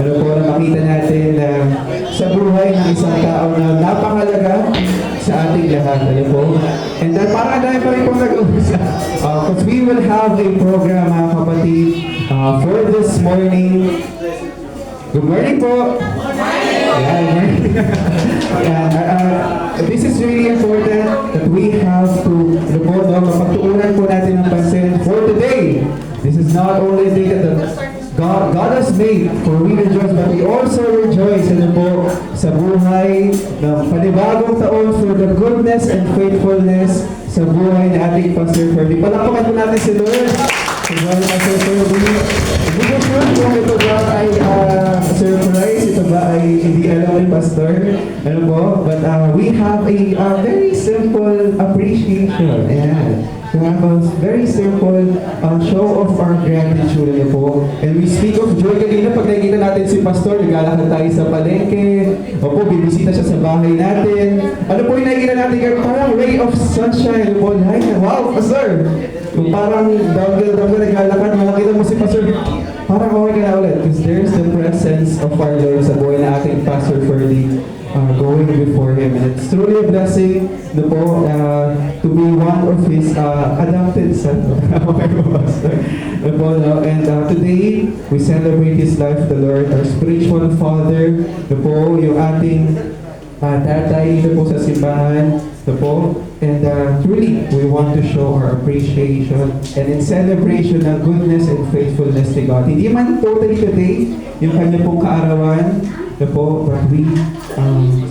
Ano po na makita natin na sa buhay ng isang tao na napakalaga sa ating lahat. Ano po? And then parang dahil pa rin pong nag-uusap. Because we will have a program mga kapatid for this morning. Good morning po! This is really important that we have to mapagtuunan po natin ang pansin for today. This is not only a day that God has made for we rejoice, but we also rejoice sa buhay ng panibagong taon for the goodness and faithfulness sa buhay ng ating Pastor Ferdy. Palakpakan po natin si Lord. Good Pastor Ferdy. Hindi ko sure kung ito ba ay surprise, ito ba ay hindi alam ni Pastor. Ano po? But we have a very simple appreciation. Ayan. We have a very simple show of our gratitude na po. And we speak of joy. Kanina pag nakikita natin si Pastor, naglalakad tayo sa palengke. Opo, bibisita siya sa bahay natin. Ano po yung nakikita natin? Parang ray of sunshine. Ano po? Wow, Pastor! Kung parang downhill naglalakad, makakita mo si Pastor, parang okay ka na ulit. Because there's the presence of our Lord sa buhay na ating Pastor Ferdy. Going before Him. And it's truly a blessing to be one of His adopted sons. And today, we celebrate His life, the Lord, our spiritual father, yung ating tatay dito po sa simbahan. And truly, we want to show our appreciation and in celebration ng goodness and faithfulness to God. Hindi man totally today, yung kanya pong kaarawan, but we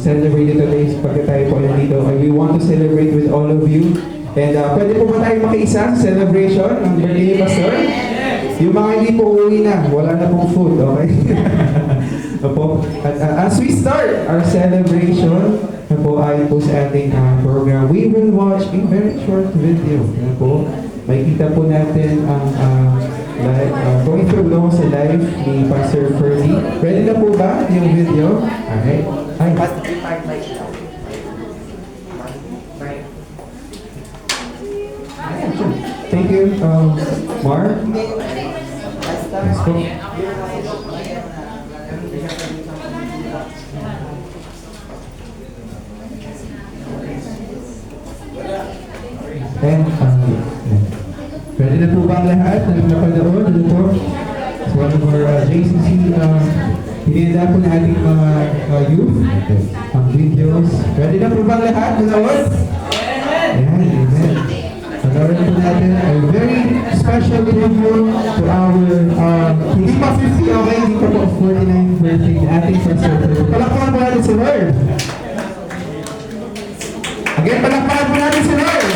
celebrate it today pagka tayo po dito. And we want to celebrate with all of you. And pwede po ba tayo makiisa sa celebration ng birthday ni Pastor? Yung mga hindi po uuwi na, wala na pong food, okay? At as we start our celebration, ayon po sa ating program, we will watch a very short video. Makikita po natin ang going through sa life ni Pastor Ferdy. Ready na po ba yung video? Alright. Hi. Thank you, Mark. Let's go. And ready na po ba ang lahat na napanood? Ano po? So one of our JCC, hinihanda po na ating mga youth ang videos. Ready na po ba ang lahat? Manood? Ayan, amen. Panoodin po natin a very special video to our, hindi pa 50, okay? Hindi pa po 49th birthday na ating Pastor Ferdy. Palakpakan po natin si Lord. Again, palakpakan po natin si Lord.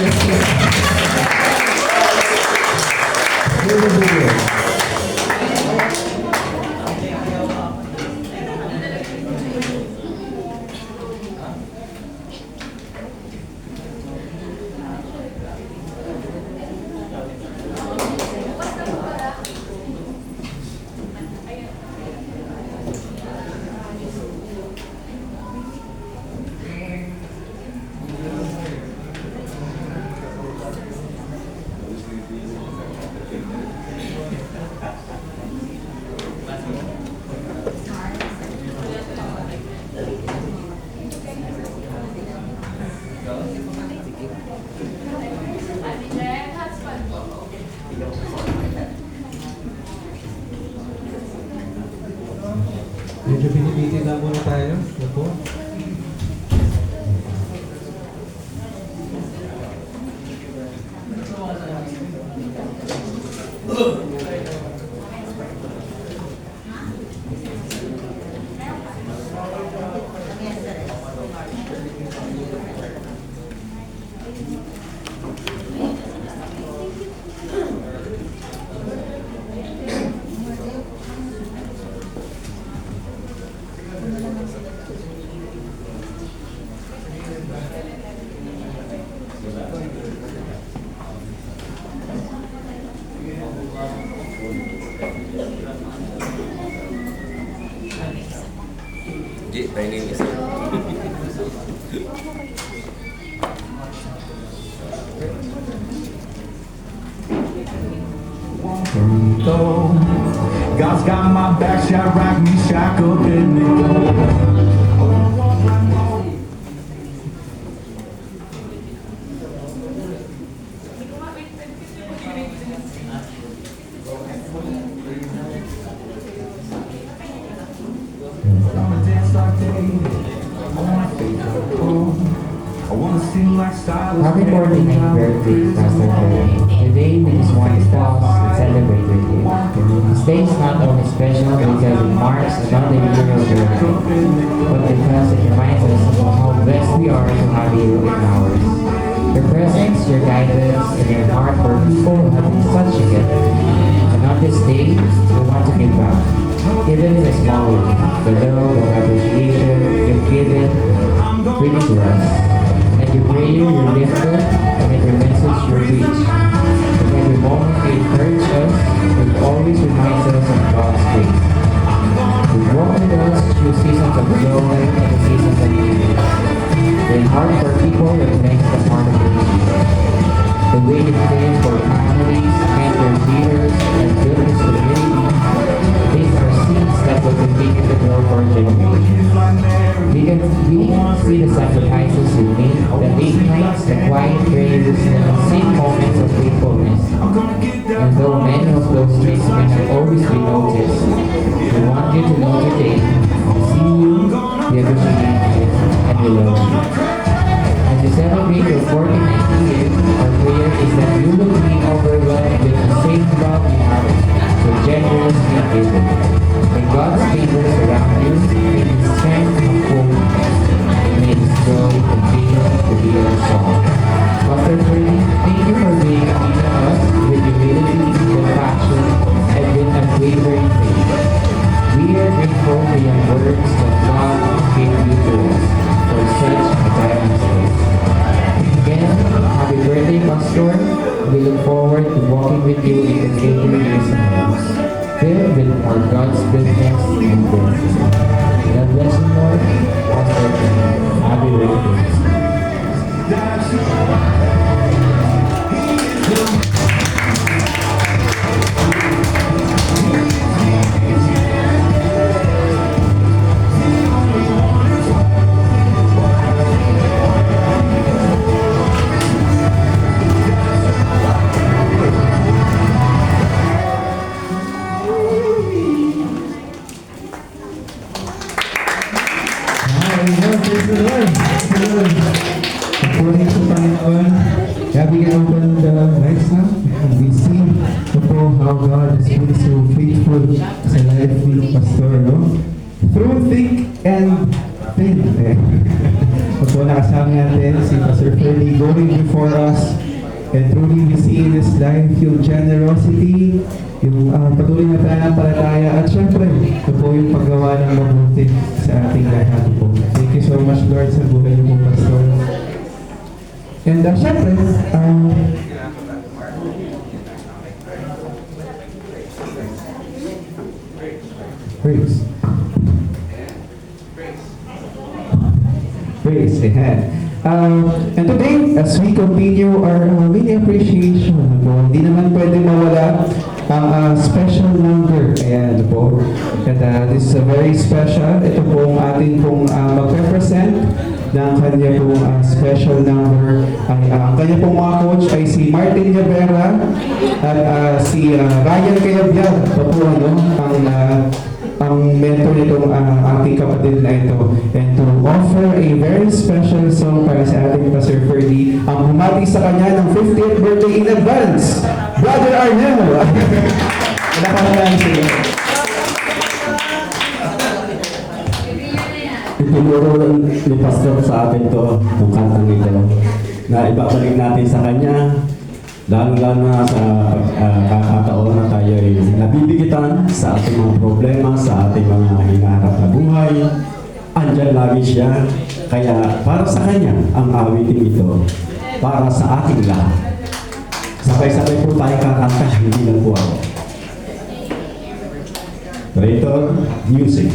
Medyo binibitin lang muna tayo. Ito po. Di, my name is... Go. God's got my back, shot rock me, shock up and me go. I'ma dance like David. I wanna fake I wanna sing like Silas. Happy 49th birthday, Pastor Terry. Today we just want to pause and celebrate with you. This day is not only special because it marks another year of your life, but because it reminds us of how blessed we are to have you in ours. Your presence, your guidance, and your heart for people who have been such a gift. And on this day, we want to give back, even in a small way, the love and appreciation you've given freely to us. And your prayer, your lifter, and in your message, your reach. And every moment you encourage us, it always reminds us of God's grace. You walk with us through seasons of joy and the seasons of pain. Your heart for people reflects the heart of your people. The way you pray for families, mentor leaders, and build this community, these are seeds that will continue to grow for generations. We can see the sacrifices you made, the late nights, the quiet prayers, and the same moments of faithfulness. And though many of those things may not always be noticed, we want you to know today, we see you, we appreciate you, and we love you. As you celebrate your 49th year, our prayer is that you will be overwhelmed with the same love you have so generously given. May God's favor surround you, may His strength uphold you, and may His joy continue to be our song. Pastor Freddy, thank you for being among us with humility, compassion, and with unwavering faith. We are grateful for your words that God gave you to us for such a time as this. Again, happy birthday, Pastor. We look forward to walking with you in the future years ahead, filled with our God's goodness and blessing. God bless you, Lord. Pastor, happy birthday. Praise the Lord. Praise the Lord. According sa Panginoon, kaya bigyan ko ng lights na and we see po how God has been so faithful sa life ni Pastor, no? Through thick and thin. Opo, nakasama natin si Pastor Freddy going before us, and truly we see in his life yung generosity, yung patuloy na pananampalataya, at syempre, ito po yung paggawa ng mabuti sa ating lahat po. Thank you so much, Lord, sa buhay niyo po, Pastor. And syempre, praise, amen. And today, as we continue our mini appreciation, hindi naman pwede mawala ang special number. Ayan po. At this is a very special. Ito po ang ating pong magpe-present ng kanya pong special number. Ang kanya pong mga coach ay si Martin Yabera at si Ryan Cayabyab. Ito po ang mentor nitong kapatid na ito. And to offer a very special song para sa ating Pastor Ferdy, ang bumati sa kanya ng 50th birthday in advance, Brother Arnel. Nakakalaan siya. Itinuro ni Pastor sa atin to, yung kantang ito, na ibabalik natin sa kanya, lalo-lalo na sa kakataon na tayo ay nabibigitan sa ating mga problema, sa ating mga hinaharap na buhay. Andyan lagi siya, kaya para sa kanya ang awitin ito, para sa ating lahat. Sabay-sabay po tayo kakanta, hindi lang po ako. Operator, music.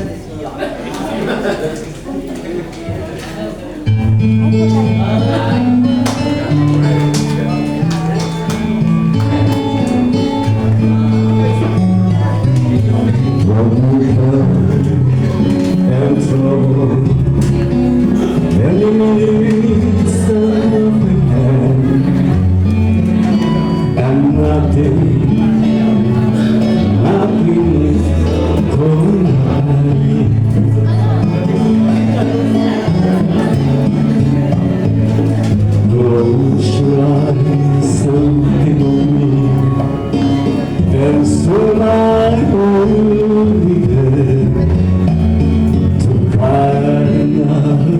And trouble, enemies of the hand, and nothing going close your eyes and think of me, and soon I will be there to brighten up the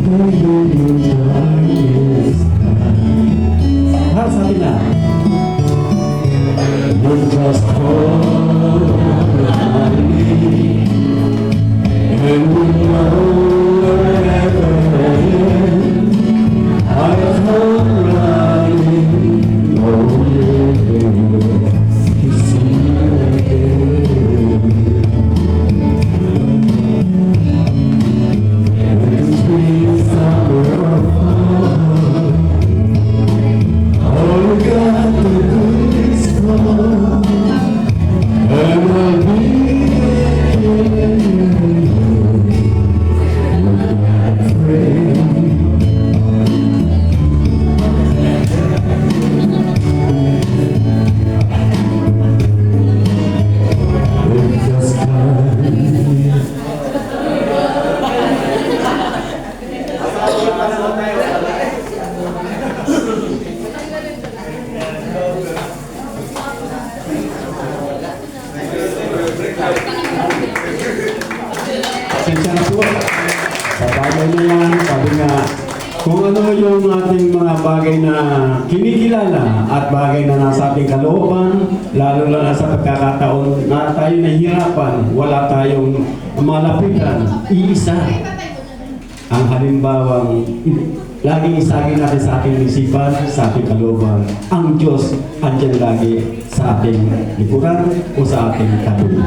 darkest night. Para sa atin na. You just call on me, and we know wherever I am, I'll come running over to see you again. And the sweet summer of fall, all you got to do is call, and I'll be there. Look at friend. With the sky. Pasensya na po. Sa bagay na yan, sabi nga, kung ano yung ating mga bagay na kinikilala at bagay na nasa ating kalooban, lalo na sa pagkakataon na tayo nahihirapan, wala tayong malapitan, iisa. Ang halimbawang laging isagin natin sa ating isipan, sa ating kalooban, ang Diyos andyan lagi sa ating likuran o sa ating tabi.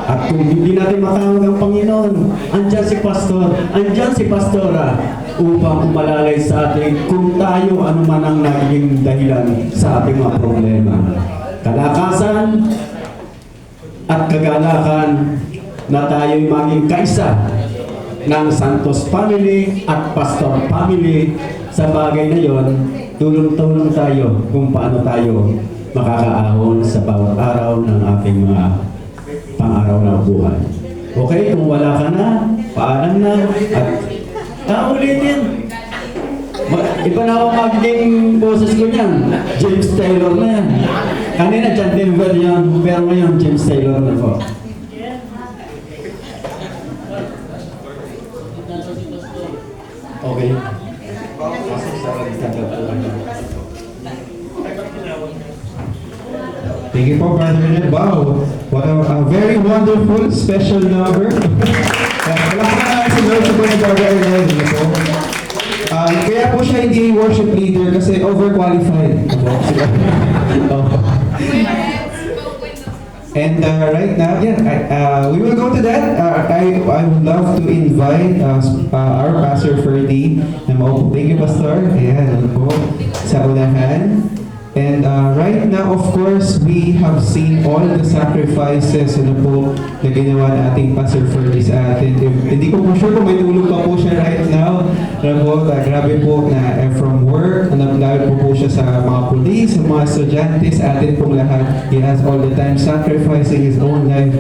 At kung hindi natin matawag ang Panginoon, andyan si Pastor, andyan si Pastora upang umalalay sa atin kung tayo ano man ang nagiging dahilan sa ating mga problema. Kalakasan at kagalakan na tayo'y maging kaisa ng Santos family at Pastor family. Sa bagay na yon, tulong-tulong tayo kung paano tayo makakaahon sa bawat araw ng ating mga pang-araw na buhay. Okay, kung wala ka na, paalam na, at ulitin. Iba na ako magiging boses ko niyan. James Taylor na yan. Kanina John Denver yan, pero ngayon James Taylor na po. Okay. Thank you po, Brother Ned. Wow, what a very wonderful, special number. Wala ko na si Lord po ni Brother Ned. Kaya po siya hindi worship leader kasi overqualified. And right now, we will go to that. I would love to invite our Pastor Ferdy. Thank you, Pastor. Ayan, ano po, sa unahan. And right now, of course, we have seen all the sacrifices ano po, na ginawa na ating Pastor Ferdy sa atin. Hindi ko po sure kung may tulog pa po siya right now. Ano po, grabe po na from work, grabe po siya sa mga pulis, sa mga estudyante, sa atin pong lahat. He has all the time sacrificing his own life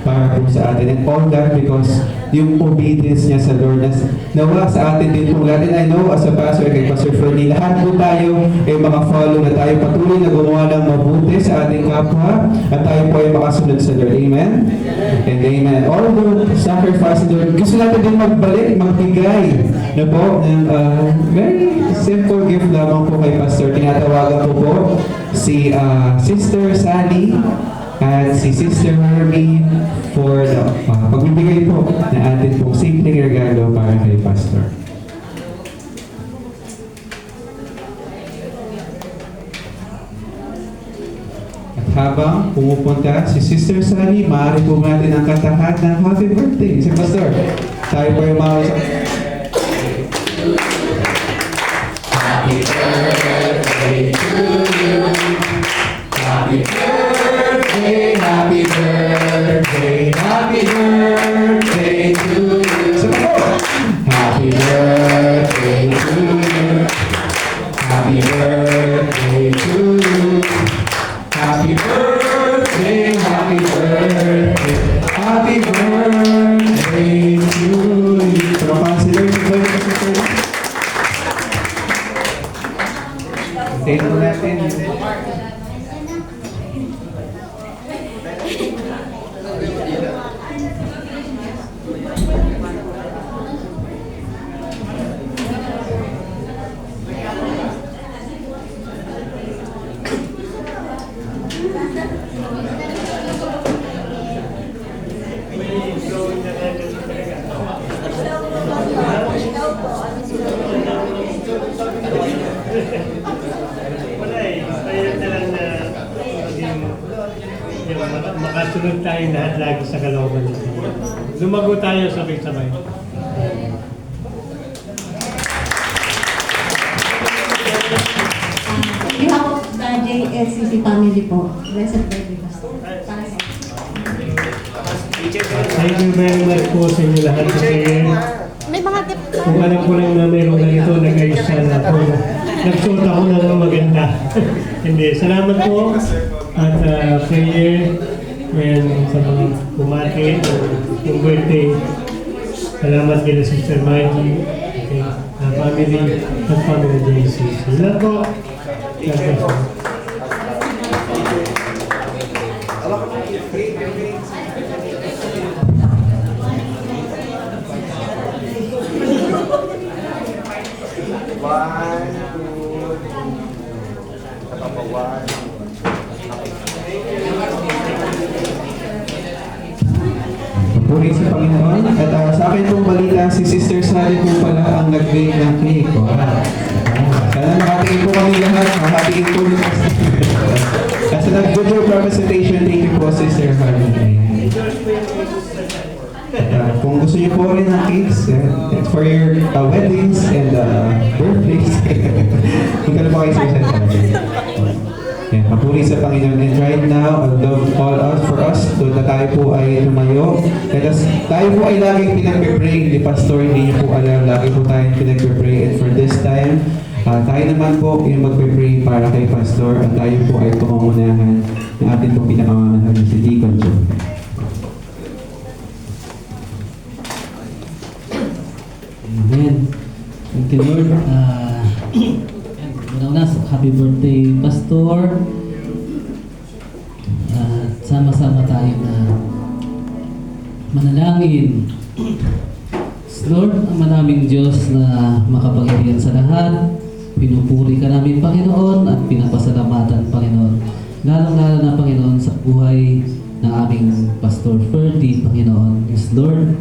para po sa atin. And all that because yung obedience niya sa Lord nawa sa atin din po natin. I know as a pastor, kay Pastor Fernie, lahat po tayo ay makafollow na tayo patuloy na gumawa ng mabuti sa ating kapwa at tayo po ay makasunod sa Lord. Amen? And amen. Although sacrifice the Lord, gusto natin din magbigay na po ng very simple gift lamang po kay Pastor. Tinatawagan ko po si Sister Sally at si Sister Hermie for the pagbibigay po na atin pong simpleng regalo para kay Pastor. At habang pumupunta si Sister Sally, maaari po natin ang katahan ng happy birthday si Pastor. Tayo po yung mga Happy birthday to you. Happy birthday, happy birthday, happy birthday to you. Happy birthday to you. Happy birthday to you. Happy birthday, happy birthday, happy birthday to you. Pero consider si Pastor. Take po natin. Wala eh. Kaya na lang na makasunod tayo lahat lagi sa kalooban nito. Lumago tayo sabay-sabay. On behalf of the JSCC family po, blessed birthday, Pastor. Para sa Thank you very much po sa inyo lahat kasi May mga kung alam ko lang na mayroong ganito, nag-ayos sana ako. Nagsuot ako ng maganda. Hindi, salamat po at prayer and sa mga bumati yung birthday. Salamat kila Sister Maggie, okay, family at family JC. Salamat po. God bless you. Puri sa Panginoon. At sa akin pong balita, si Sister Sally po pala ang nag-bake ng cake. Wow. Sana nakatingin po kami lahat. Nakatingin po ni Pastor. At sa nag-good job representation, thank you po, Sister Harmony. Kung gusto niyo po rin ng cakes, it's for your weddings and birthdays. Punta na po kayo sa Sister Harmony. Yan, papuri sa Panginoon. And right now, although all us for us, so na tayo po ay tumayo. Let us, tayo po ay laging pinag-pray ni Pastor, hindi niyo po alam, lagi po tayong pinag-pray. And for this time, tayo naman po yung mag-pray para kay Pastor at tayo po ay tumangunahan ng ating pong pinakamamahal si Deacon Joe. Amen. Thank you, Lord. Una-una, happy birthday, Pastor. Sama-sama tayo na manalangin. Lord, ang maraming Diyos na makapangyarihan sa lahat, pinupuri ka namin, Panginoon, at pinapasalamatan, Panginoon. Lalong-lalo na, Panginoon, sa buhay ng aming Pastor Ferdy, Panginoon. Yes, Lord.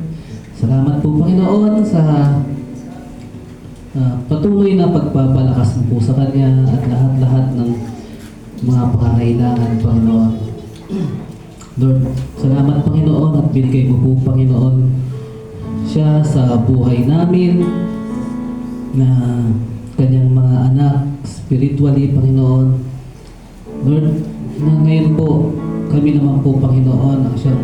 Salamat po, Panginoon, sa patuloy na pagpapalakas mo po sa Kanya at lahat-lahat ng mga pangangailangan, Panginoon. Lord, salamat, Panginoon, at binigay mo po, Panginoon, siya sa buhay namin na Kanyang mga anak spiritually, Panginoon. Lord, na ngayon po, kami naman po, Panginoon, ang siyang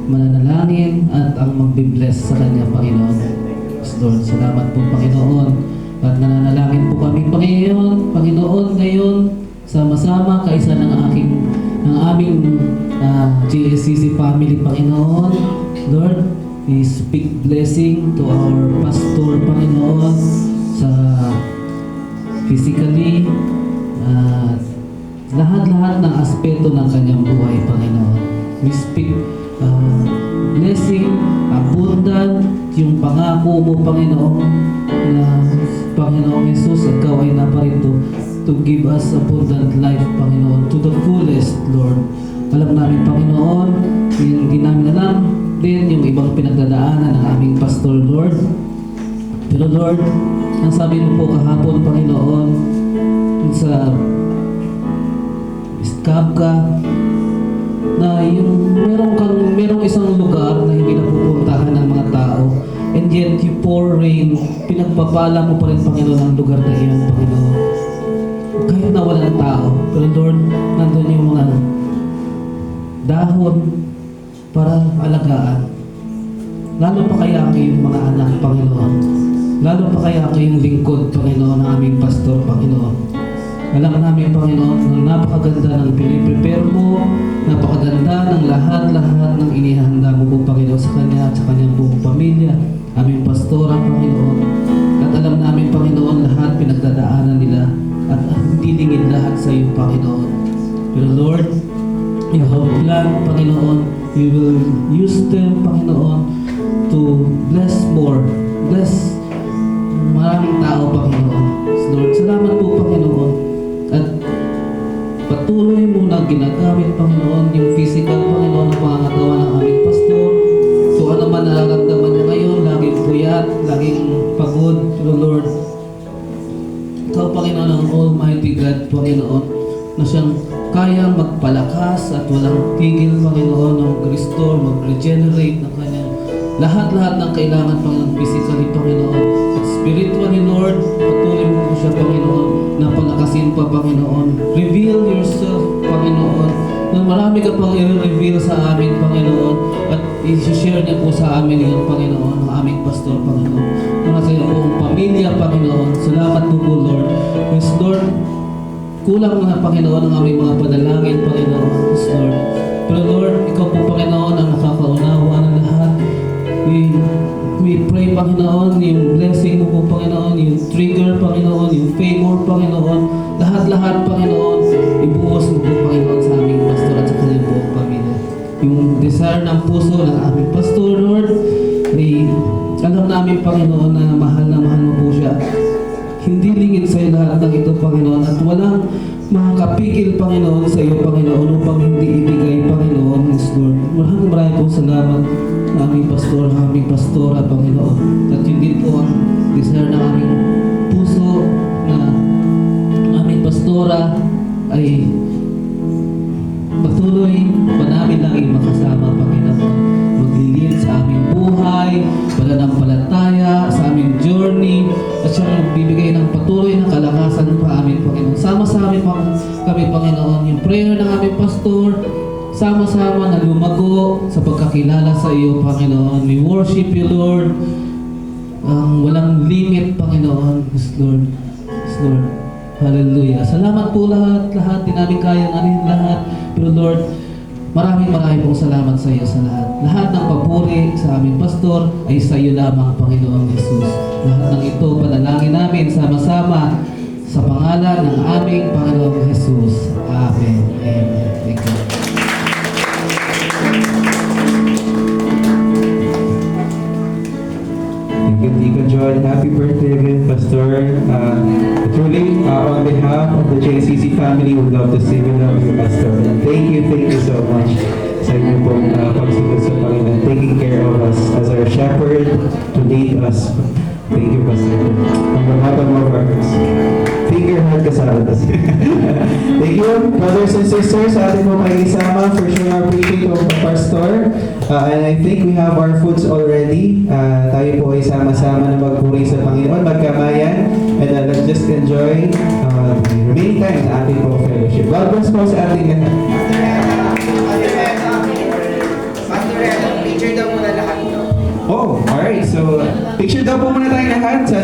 mananalangin at ang magbibless sa Kanya, Panginoon. Lord, salamat po, Panginoon. At nananalangin po kami, Panginoon, ngayon, sama-sama, kaisa ng aming GSCC family, Panginoon. Lord, we speak blessing to our pastor, Panginoon, sa physically, lahat-lahat ng aspeto ng kanyang buhay, Panginoon. We speak blessing, abundant, yung pangako mo, Panginoon, na Panginoong Jesus, ikaw ay naparito to give us abundant life, Panginoon, to the fullest, Lord. Alam namin, Panginoon, hindi namin alam din yung ibang pinagdadaanan ng aming pastor, Lord. Pero Lord, ang sabi mo po kahapon, Panginoon, sa scam ka, na yung merong isang lugar na hindi napupuntahan ng mga tao, and yet you pour rain, pinagpapala mo pa rin, Panginoon, ang lugar na iyan, Panginoon. Kahit na walang tao, pero Lord, nandun yung mga dahon para alagaan. Lalo pa kaya yung mga anak, Panginoon. Lalo pa kaya yung lingkod, Panginoon, ng aming pastor, Panginoon. Alam namin, Panginoon, na napakaganda ng piniprepare mo, napakaganda ng lahat-lahat ng inihanda mo po, Panginoon, sa kanya at sa kanyang buong pamilya, aming pastora, Panginoon. At alam namin, Panginoon, lahat pinagdadaanan nila at hindi lingid lahat sa iyo, Panginoon. Pero Lord, you have planned, Panginoon, you will use them, Panginoon, to bless more, bless maraming tao, Panginoon. Lord, salamat po, Panginoon. At patuloy mo na ginagamit, Panginoon, yung physical, Panginoon, ng pangangatawan ng aming pastor. So ano man nararamdaman niya ngayon, laging puyat, laging pagod. Pero Lord, ikaw, Panginoon, ang Almighty God, Panginoon, na siyang kaya magpalakas at walang tigil, Panginoon, mag-restore, mag-regenerate ng kanyang lahat-lahat ng kailangan, Panginoon, physically, Panginoon. At spiritually, Lord, patuloy mo po siya, Panginoon, na palakasin pa, Panginoon. Reveal yourself, Panginoon, na marami ka pang i-reveal sa amin, Panginoon, at i-share niya po sa amin yung Panginoon, ang aming pastor, Panginoon. Mga sa iyo pong pamilya, Panginoon, salamat po po, Lord. Yes, Lord, kulang na, Panginoon, ang aming mga panalangin, Panginoon. Yes, Lord. Pero Lord, ikaw po, Panginoon, ang nakakaunawa ng lahat. We pray, Panginoon, yung blessing mo po, Panginoon, yung trigger, Panginoon, yung favor, Panginoon, lahat-lahat, Panginoon, ibuhos mo po, Panginoon, sa aming pastor at sa kanyang buong pamilya. Yung desire ng puso ng aming pastor, Lord, ay alam namin, Panginoon, na mahal mo po siya. Hindi lingid sa iyo lahat ng ito, Panginoon, at walang makakapigil, Panginoon, sa iyo, Panginoon, upang hindi ibigay, Panginoon, yes, Lord. Maraming pong salamat sa aming pastor, aming pastora, Panginoon. At yun din po ang desire ng aming puso na aming pastora ay patuloy pa namin lagi makasama, Panginoon. Maglilid sa aming buhay, pananampalataya, sa aming journey, at siyang magbibigay ng patuloy na kalakasan pa amin, Panginoon. Sama-sama kami, Panginoon, yung prayer ng aming pastor, sama-sama na lumago sa pagkakilala sa iyo, Panginoon. We worship you, Lord. Walang limit, Panginoon. Yes, Lord. Yes, Lord. Hallelujah. Salamat po lahat. Di namin kayang anin lahat. Pero Lord, maraming pong salamat sa iyo sa lahat. Lahat ng papuri sa aming pastor ay sa iyo lamang, Panginoong Jesus. Lahat ng ito, panalangin namin sama-sama sa pangalan ng aming Panginoong Jesus. Amen. Amen. Thank you. Deacon John, happy birthday again, Pastor. Truly, on behalf of the JCC family, we would love to say we love you, Pastor. And thank you so much sa inyo pong pagsunod sa Panginoon, taking care of us as our shepherd to lead us. Thank you, Pastor. From the bottom of our hearts. Figure heart ka sa atas. Thank you, brothers and sisters, sa ating mga isama for showing our appreciation of the Pastor. And I think we have our foods already. Tayo po ay sama-sama na magpuri sa Panginoon, magkamayan, and let's just enjoy the remaining time na ating po fellowship. God bless po sa ating lahat. Picture daw muna lahat. Oh, alright. So, picture daw po muna tayong lahat sa